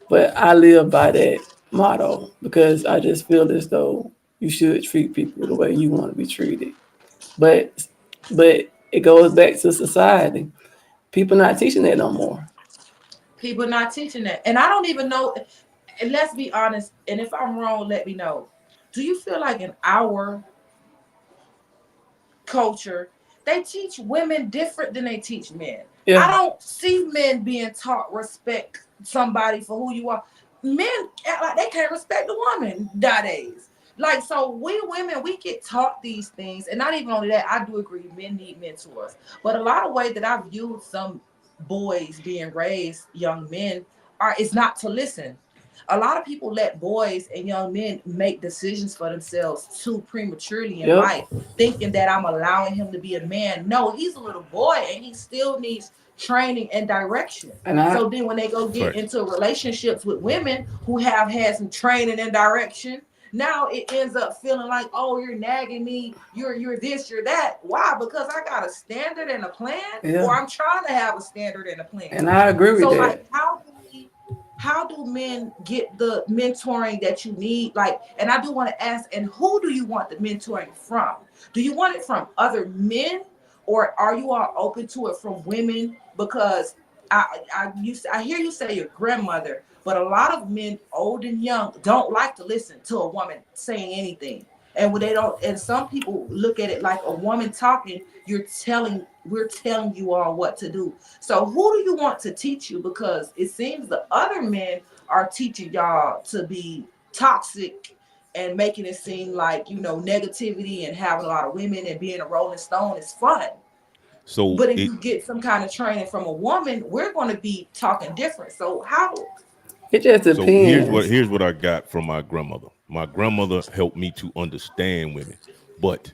But I live by that motto because I just feel as though you should treat people the way you want to be treated. But but it goes back to society. People not teaching that no more. People not teaching that. And I don't even know, and let's be honest, and if I'm wrong, let me know. Do you feel like in our culture, they teach women different than they teach men? I Yeah. don't see men being taught respect somebody for who you are. Men act like they can't respect a woman nowadays. Like, so we women, we get taught these things, and not even only that, I do agree men need mentors. But a lot of ways that I viewed some boys being raised, young men, are is not to listen. A lot of people let boys and young men make decisions for themselves too prematurely in Yep. life, thinking that I'm allowing him to be a man. No, he's a little boy and he still needs training and direction. And I So then when they go get Facts. into relationships with women who have had some training and direction, now it ends up feeling like, oh, you're nagging me, you're this, you're that. Why? Because I got a standard and a plan, yeah. or I'm trying to have a standard and a plan. And I agree with So like, that. how do men get the mentoring that you need? Like, and I do want to ask, and who do you want the mentoring from? Do you want it from other men, or are you all open to it from women? Because I hear you say your grandmother, but a lot of men, old and young, don't like to listen to a woman saying anything. And when they don't, and some people look at it like a woman talking, we're telling you all what to do. So who do you want to teach you? Because it seems the other men are teaching y'all to be toxic and making it seem like, negativity and having a lot of women and being a rolling stone is fun. So But if it you get some kind of training from a woman, we're going to be talking different. So how? It just so depends. here's what I got from my grandmother. My grandmother helped me to understand women, but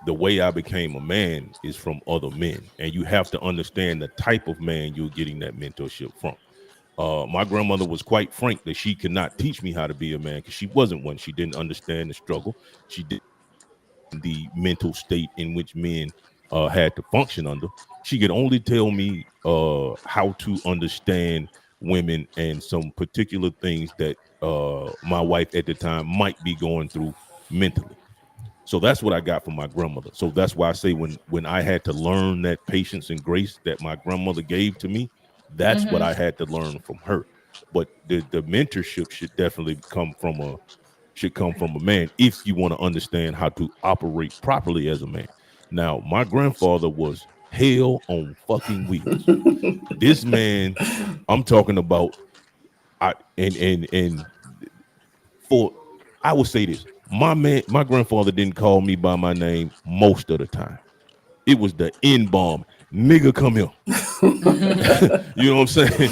the way I became a man is from other men, and you have to understand the type of man you're getting that mentorship from. My grandmother was quite frank that she could not teach me how to be a man because she wasn't one. She didn't understand the struggle. She did the mental state in which men had to function under. She could only tell me how to understand women and some particular things that my wife at the time might be going through mentally. So that's what I got from my grandmother. So that's why I say when I had to learn that patience and grace that my grandmother gave to me, that's what I Mm-hmm. had to learn from her. But the mentorship should come from a man if you want to understand how to operate properly as a man. Now, my grandfather was hell on fucking wheels. This man, I'm talking about, and for I would say this, my grandfather didn't call me by my name most of the time. It was the N bomb, nigga, come here. You know what I'm saying?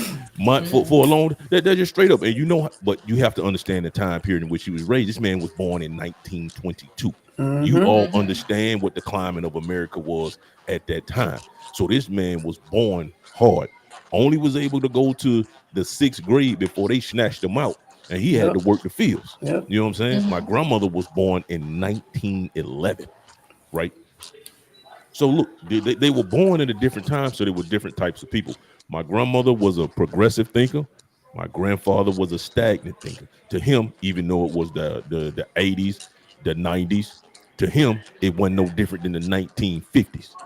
For a long they're just straight up, and but you have to understand the time period in which he was raised. This man was born in 1922. You Mm-hmm. all Mm-hmm. understand what the climate of America was at that time. So this man was born hard. Only was able to go to the sixth grade before they snatched him out, and he had to Yep. work the fields. Yep. You know what I'm saying? My Mm-hmm. grandmother was born in 1911, right? So look, they were born at a different time, so they were different types of people. My grandmother was a progressive thinker. My grandfather was a stagnant thinker. To him, even though it was the 80s, the 90s, to him, it wasn't no different than the 1950s.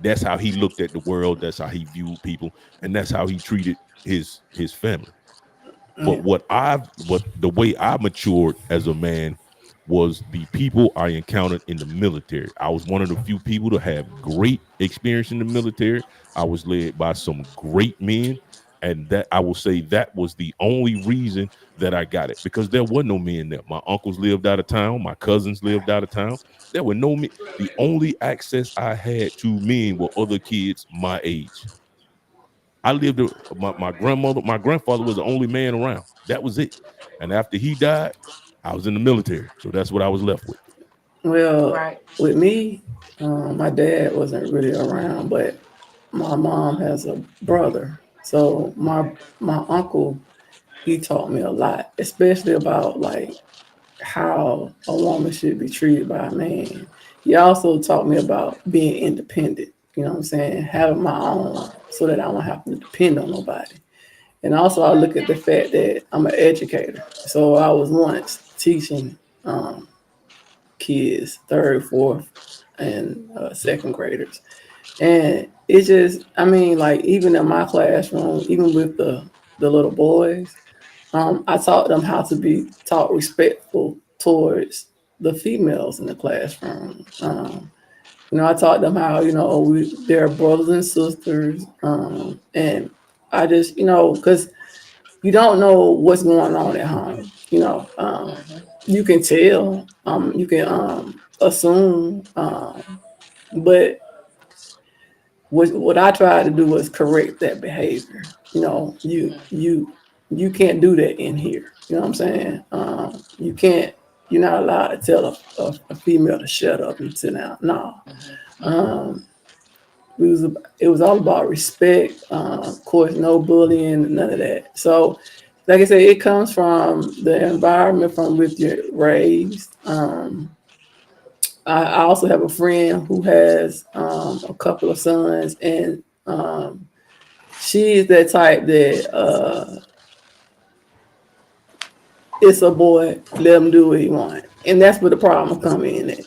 That's how he looked at the world. That's how he viewed people, and that's how he treated his family. But Yeah. what the way I matured as a man was the people I encountered in the military. I was one of the few people to have great experience in the military. I was led by some great men, and that I will say that was the only reason that I got it because there were no men there. My uncles lived out of town, my cousins lived out of town. There were no men. The only access I had to men were other kids my age. I lived my grandfather was the only man around. That was it. And after he died, I was in the military. So that's what I was left with. Well, Right. with me, my dad wasn't really around, but my mom has a brother. So my uncle he taught me a lot, especially about like how a woman should be treated by a man. He also taught me about being independent. You know what I'm saying? Having my own so that I don't have to depend on nobody. And also, I look at the fact that I'm an educator. So I was once teaching kids, third, fourth, and second graders. And it just, I mean, like even in my classroom, even with the little boys, I taught them how to be taught respectful towards the females in the classroom. I taught them how they're brothers and sisters, and I just because you don't know what's going on at home. You can tell, you can assume, but what I tried to do was correct that behavior. You can't do that in here. You know what I'm saying? You can't. You're not allowed to tell a female to shut up and sit down. No. Um, it was all about respect. Of course, no bullying, none of that. So, like I said, it comes from the environment from which you're raised. I also have a friend who has a couple of sons, and she is that type that it's a boy, let him do what he want, and that's where the problem come in. At,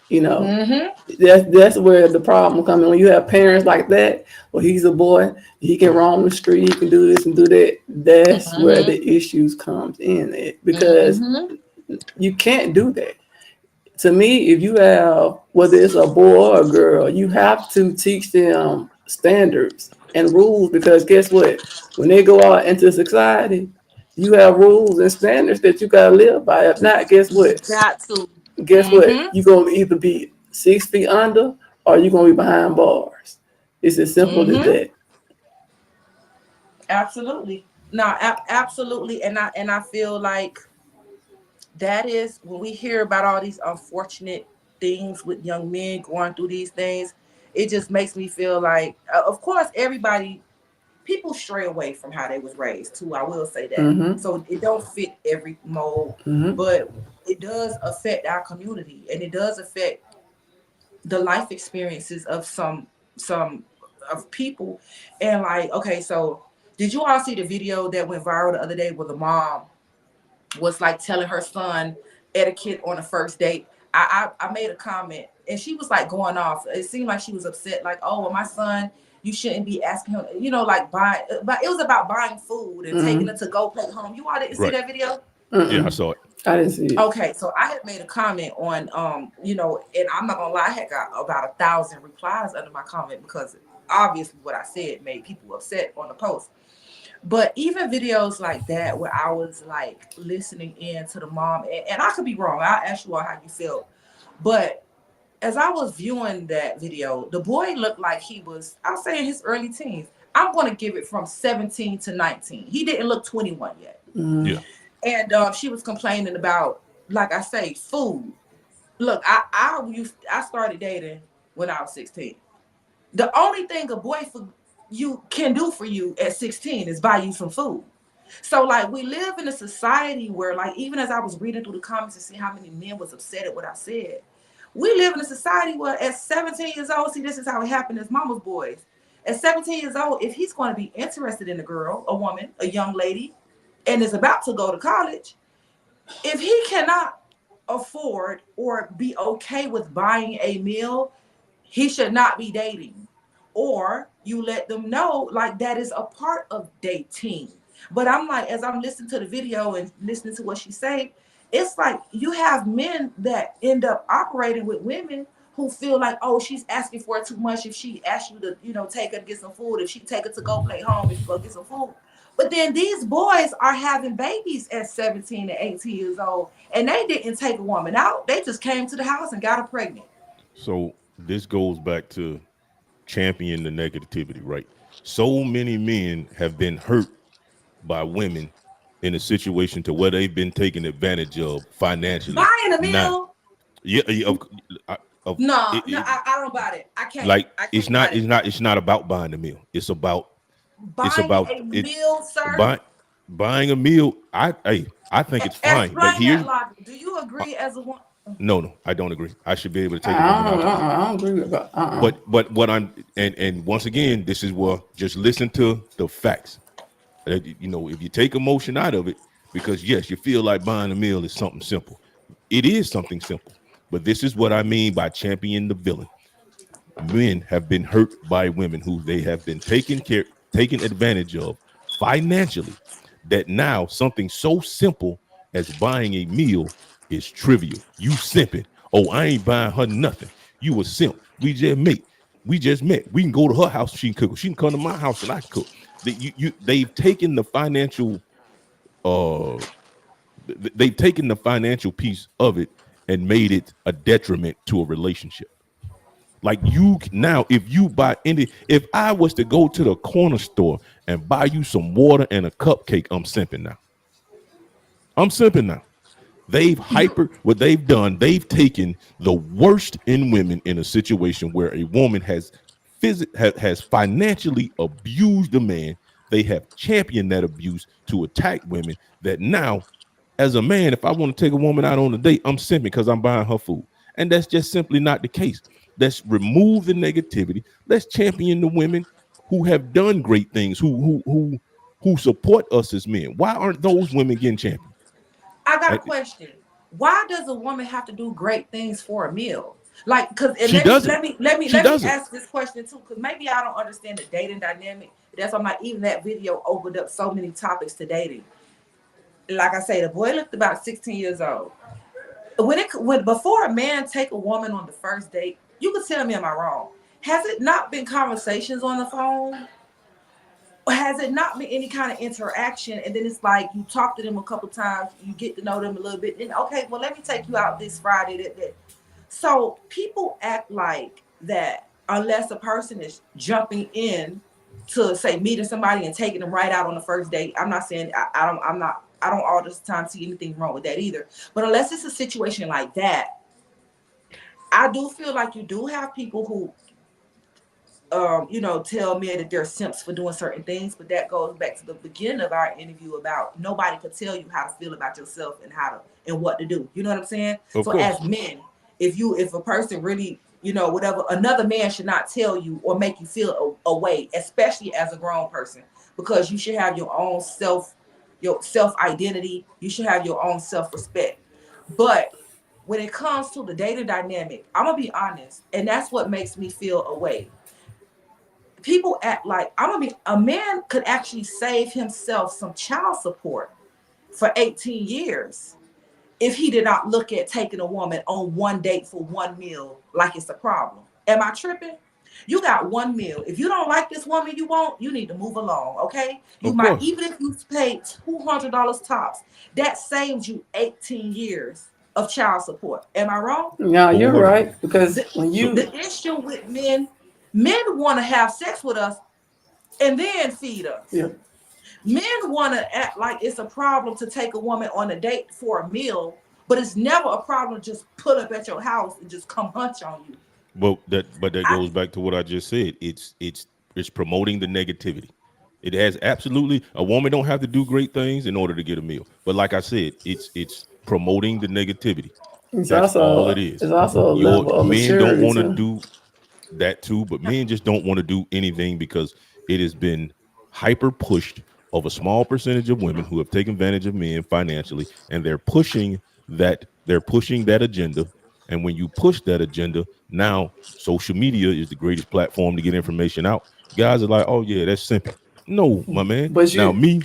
you know, Mm-hmm. that's where the problem comes in when you have parents like that. Well, he's a boy, he can roam the street, he can do this and do that. That's where Mm-hmm. the issues comes in at because Mm-hmm. you can't do that. To me, if you have whether it's a boy or a girl, you have to teach them standards and rules because guess what? When they go out into society, you have rules and standards that you gotta live by. If not, guess You what? got to. Guess what? Mm-hmm. You're gonna either be 6 feet under or you're gonna be behind bars. It's as simple as Mm-hmm. that. Absolutely. No, absolutely. And I feel like that is when we hear about all these unfortunate things with young men going through these things, it just makes me feel like, of course, everybody, people stray away from how they was raised too. I will say that. Mm-hmm. So it don't fit every mold, Mm-hmm. but it does affect our community, and it does affect the life experiences of some of people. And like, okay, so did you all see the video that went viral the other day where the mom was like telling her son etiquette on a first date? I made a comment and she was like going off. It seemed like she was upset, like, oh, well, my son, you shouldn't be asking him, like buying, but it was about buying food and taking Mm-hmm. it to go plate home. You all didn't see Right. that video? Yeah, I Mm-mm. saw it. I didn't see it. Okay, so I had made a comment on, and I'm not gonna lie, I had got about 1,000 replies under my comment because obviously what I said made people upset on the post. But even videos like that where I was like listening in to the mom, and I could be wrong. I'll ask you all how you felt. But as I was viewing that video, the boy looked like he was, I'll say in his early teens. I'm gonna give it from 17 to 19. He didn't look 21 yet. Mm-hmm. Yeah. And she was complaining about, like I say, food. Look, I started dating when I was 16. The only thing a boy for you can do for you at 16 is buy you some food. So like we live in a society where, like, even as I was reading through the comments and seeing how many men was upset at what I said, we live in a society where at 17 years old, see, this is how it happened as mama's boys. At 17 years old, if he's going to be interested in a girl, a woman, a young lady, and is about to go to college, if he cannot afford or be okay with buying a meal, he should not be dating. Or you let them know like that is a part of dating. But I'm like, as I'm listening to the video and listening to what she say, it's like you have men that end up operating with women who feel like, oh, she's asking for it too much if she asks you to, take her to get some food, if she take her to go play home, if you go get some food. But then these boys are having babies at 17 and 18 years old, and they didn't take a woman out. They just came to the house and got her pregnant. So this goes back to champion the negativity, right? So many men have been hurt by women in a situation to where they've been taken advantage of financially. Buying a Not, meal? yeah, yeah, of No, it, no, it, I don't buy it. I can't. like I it's can't not, buy it's it. not, it's not about buying the meal. It's Buying about a it. meal, sir. Buy. buying a meal, I think it's fine. But Explain here's that logic. Do you uh, agree as a woman? no, I don't agree. I should be able to take a woman out to eat. I don't agree with that. But what I'm and once again, this is where just listen to the facts. If you take emotion out of it, because yes, you feel like buying a meal is something simple. It is something simple. But this is what I mean by champion the villain. Men have been hurt by women who they have been taken advantage of financially, that now something so simple as buying a meal is trivial. You simping. Oh, I ain't buying her nothing. You a simp. We just met. We can go to her house, she can cook. She can come to my house and I can cook. They've taken the financial uh they've taken the financial piece of it and made it a detriment to a relationship. Like you now, if I was to go to the corner store and buy you some water and a cupcake, I'm simping now. I'm simping now. You What they've done, they've taken the worst in women in a situation where a woman has financially abused a man. They have championed that abuse to attack women. That now, as a man, if I want to take a woman out on a date, I'm simping because I'm buying her food. And that's just simply not the case. Let's remove the negativity. Let's champion the women who have done great things, who support us as men. Why aren't those women getting championed? I got Uh, a question. Why does a woman have to do great things for a meal? Like, cause and She let me doesn't. let me let me She let me doesn't. ask this question too, because maybe I don't understand the dating dynamic. That's why I'm like, even that video opened up so many topics to dating. Like I say, the boy looked about 16 years old. When before a man take a woman on the first date, you can tell me, am I wrong? Has it not been conversations on the phone? Has it not been any kind of interaction? And then it's like you talk to them a couple times, you get to know them a little bit, and okay, well, let me take you out this Friday. So people act like that unless a person is jumping in to say meeting somebody and taking them right out on the first date. I'm not saying I don't all this time see anything wrong with that either. But unless it's a situation like that, I do feel like you do have people who tell men that they're simps for doing certain things, but that goes back to the beginning of our interview about nobody could tell you how to feel about yourself and how to and what to do. You know what I'm saying? Of So as course. men, if a person really, whatever, another man should not tell you or make you feel a way, especially as a grown person, because you should have your self identity. You should have your own self respect. But when it comes to the dating dynamic, I'm gonna be honest, and that's what makes me feel a way. People act like I'm gonna be a man could actually save himself some child support for 18 years if he did not look at taking a woman on one date for one meal like it's a problem. Am I tripping? You got one meal. If you don't like this woman you want, you need to move along, okay? You Of might, course. even if you pay $200 tops, that saves you 18 years of child support. Am I wrong? No, you're Wholeheartedly. right because The, when So you the issue with men want to have sex with us and then feed us. yeah, Men want to act like it's a problem to take a woman on a date for a meal, but it's never a problem to just pull up at your house and just come hunch on you. but that I goes back to what I just said. It's promoting the negativity. It has absolutely a woman don't have to do great things in order to get a meal. But like I said, it's promoting the negativity. That's all it is. it's also a Your level of men don't maturity want to too. do that too, but men just don't want to do anything because it has been hyper pushed of a small percentage of women who have taken advantage of men financially, and they're pushing that agenda. And when you push that agenda, now social media is the greatest platform to get information out. Guys are like, oh yeah, that's simping. No, my man. But Now you, me,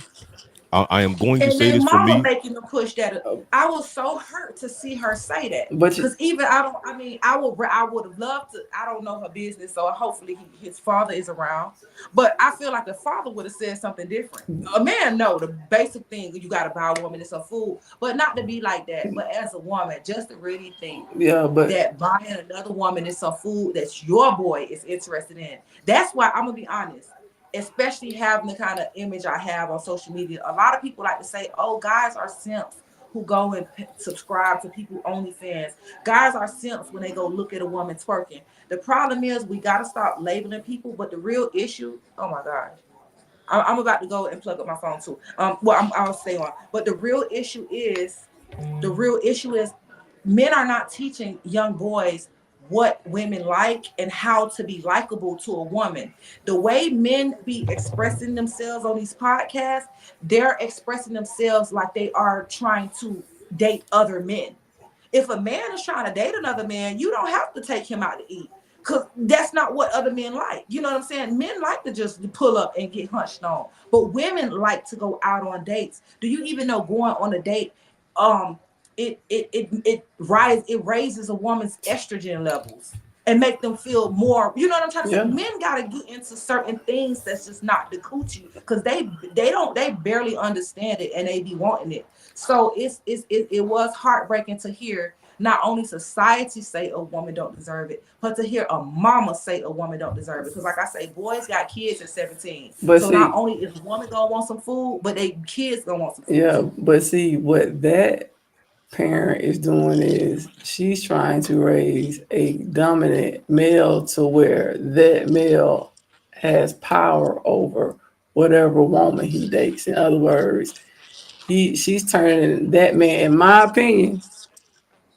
I am going to And say they this for mama me. making them push that. I was so hurt to see her say that. but you, Cause even I don't. I mean, I would have loved to. I don't know her business, so hopefully his father is around. But I feel like the father would have said something different. A man know the basic thing you got to buy a woman is some food, but not to be like that. But as a woman, just to really think yeah, but that buying another woman is some food that your boy is interested in. That's why I'm gonna be honest. Especially having the kind of image I have on social media, a lot of people like to say, "Oh, guys are simps who go and subscribe to people OnlyFans. Guys are simps when they go look at a woman twerking." The problem is we gotta stop labeling people, but the real issue, oh my gosh, I'm about to go and plug up my phone too. I'll stay on. But the real issue is men are not teaching young boys what women like and how to be likable to a woman. The way men be expressing themselves on these podcasts, they're expressing themselves like they are trying to date other men. If a man is trying to date another man, you don't have to take him out to eat. Cause that's not what other men like. You know what I'm saying? Men like to just pull up and get hunched on. But women like to go out on dates. Do you even know going on a date? Um, it raises a woman's estrogen levels and make them feel more. You know what I'm trying to say? Yeah. Men gotta get into certain things that's just not the coochie because they barely understand it and they be wanting it. So it was heartbreaking to hear not only society say a woman don't deserve it, but to hear a mama say a woman don't deserve it. Because like I say, boys got kids at 17. But So not see, only is a woman gonna want some food, but they kids gonna want some food yeah, too. but see what that parent is doing is she's trying to raise a dominant male to where that male has power over whatever woman he dates. In other words, she's turning that man, in my opinion,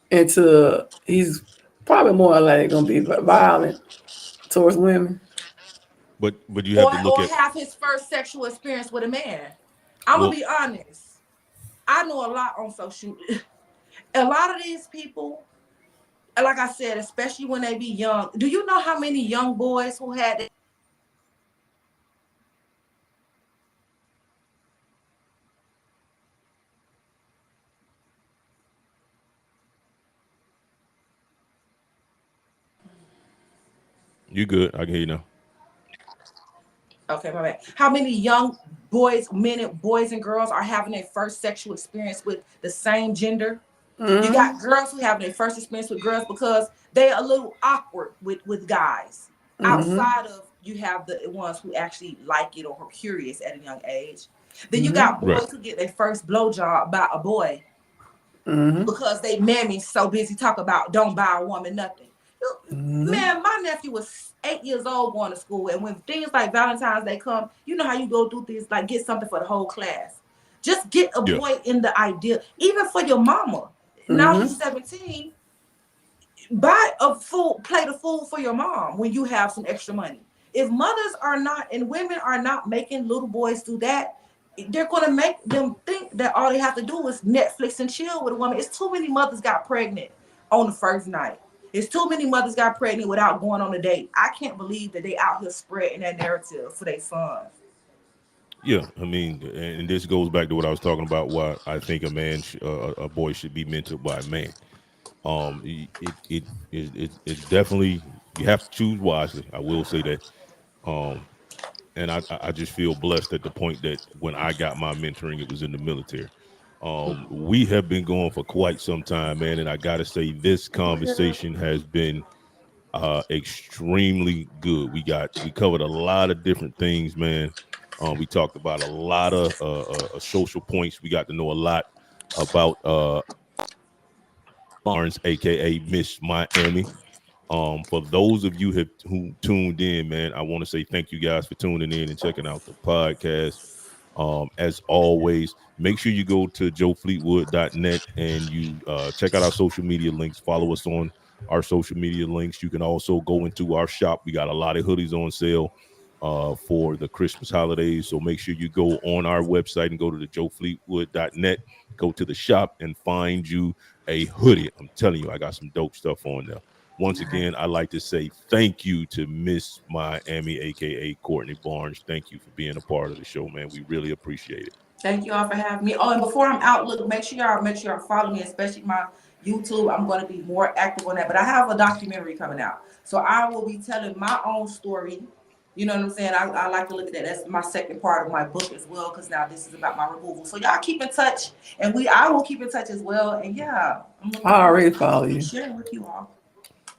into he's probably more like gonna be violent towards women. But you have or to look or at have his first sexual experience with a man. I'm gonna well, be honest. I know a lot on social. A lot of these people, like I said, especially when they be young. Do you know how many young boys who had you good. I can hear you now. okay, my bad. How many young boys, men and boys and girls are having their first sexual experience with the same gender? You got girls who having their first experience with girls because they are a little awkward with guys. Mm-hmm. Outside of you have the ones who actually like it or are curious at a young age. Then you Mm-hmm. got Right. boys who get their first blowjob by a boy Mm-hmm. because they mammy so busy talk about don't buy a woman nothing. Mm-hmm. Man, my nephew was 8 years old going to school, and when things like Valentine's Day come, you know how you go do things like get something for the whole class. Just get a Yeah. boy in the idea, even for your mama. Now you Mm-hmm. 17, buy a full plate of food for your mom when you have some extra money. If mothers are not and women are not making little boys do that, they're gonna make them think that all they have to do is Netflix and chill with a woman. It's too many mothers got pregnant on the first night. It's too many mothers got pregnant without going on a date. I can't believe that they out here spreading that narrative for their sons. Yeah, I mean, and this goes back to what I was talking about. Why I think a boy should be mentored by a man. It's definitely you have to choose wisely. I will say that. Um, and I just feel blessed at the point that when I got my mentoring, it was in the military. We have been going for quite some time, man, and I got to say this conversation has been extremely good. We covered a lot of different things, man. We talked about a lot of social points. We got to know a lot about Barnes, aka Miss Miami. For those of you who tuned in, man, I want to say thank you guys for tuning in and checking out the podcast. As always, make sure you go to joefleetwood.net and you check out our social media links. Follow us on our social media links. You can also go into our shop. We got a lot of hoodies on sale for the Christmas holidays. So make sure you go on our website and go to the joefleetwood.net, go to the shop and find you a hoodie. I'm telling you, I got some dope stuff on there. Once again, I'd like to say thank you to Miss Miami, aka Courtney Barnes. Thank you for being a part of the show, man. We really appreciate it. Thank you all for having me. Oh, and before I'm out, look, make sure y'all follow me, especially my YouTube. I'm going to be more active on that. But I have a documentary coming out, so I will be telling my own story. You know what I'm saying? I like to look at that. That's my second part of my book as well, because now this is about my removal. So y'all keep in touch, and I will keep in touch as well. And yeah, I'm looking I forward already to follow you. sharing with you all.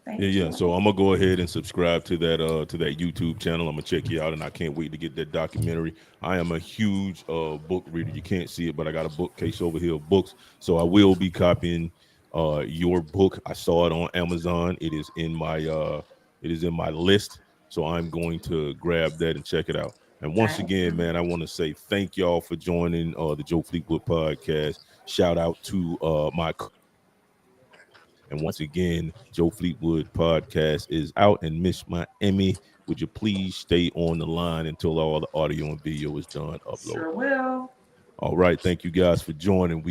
Yeah, Thank yeah. you. So I'm gonna go ahead and subscribe to that YouTube channel. I'm gonna check you out, and I can't wait to get that documentary. I am a huge book reader. You can't see it, but I got a bookcase over here of books. So I will be copying your book. I saw it on Amazon. It is in my list. So I'm going to grab that and check it out. And once Thank again, you. man, I want to say thank y'all for joining the Joe Fleetwood podcast. Shout out to my and once again, Joe Fleetwood podcast is out. And Miss Miami, would you please stay on the line until all the audio and video is done uploaded? Sure will. All right, thank you guys for joining.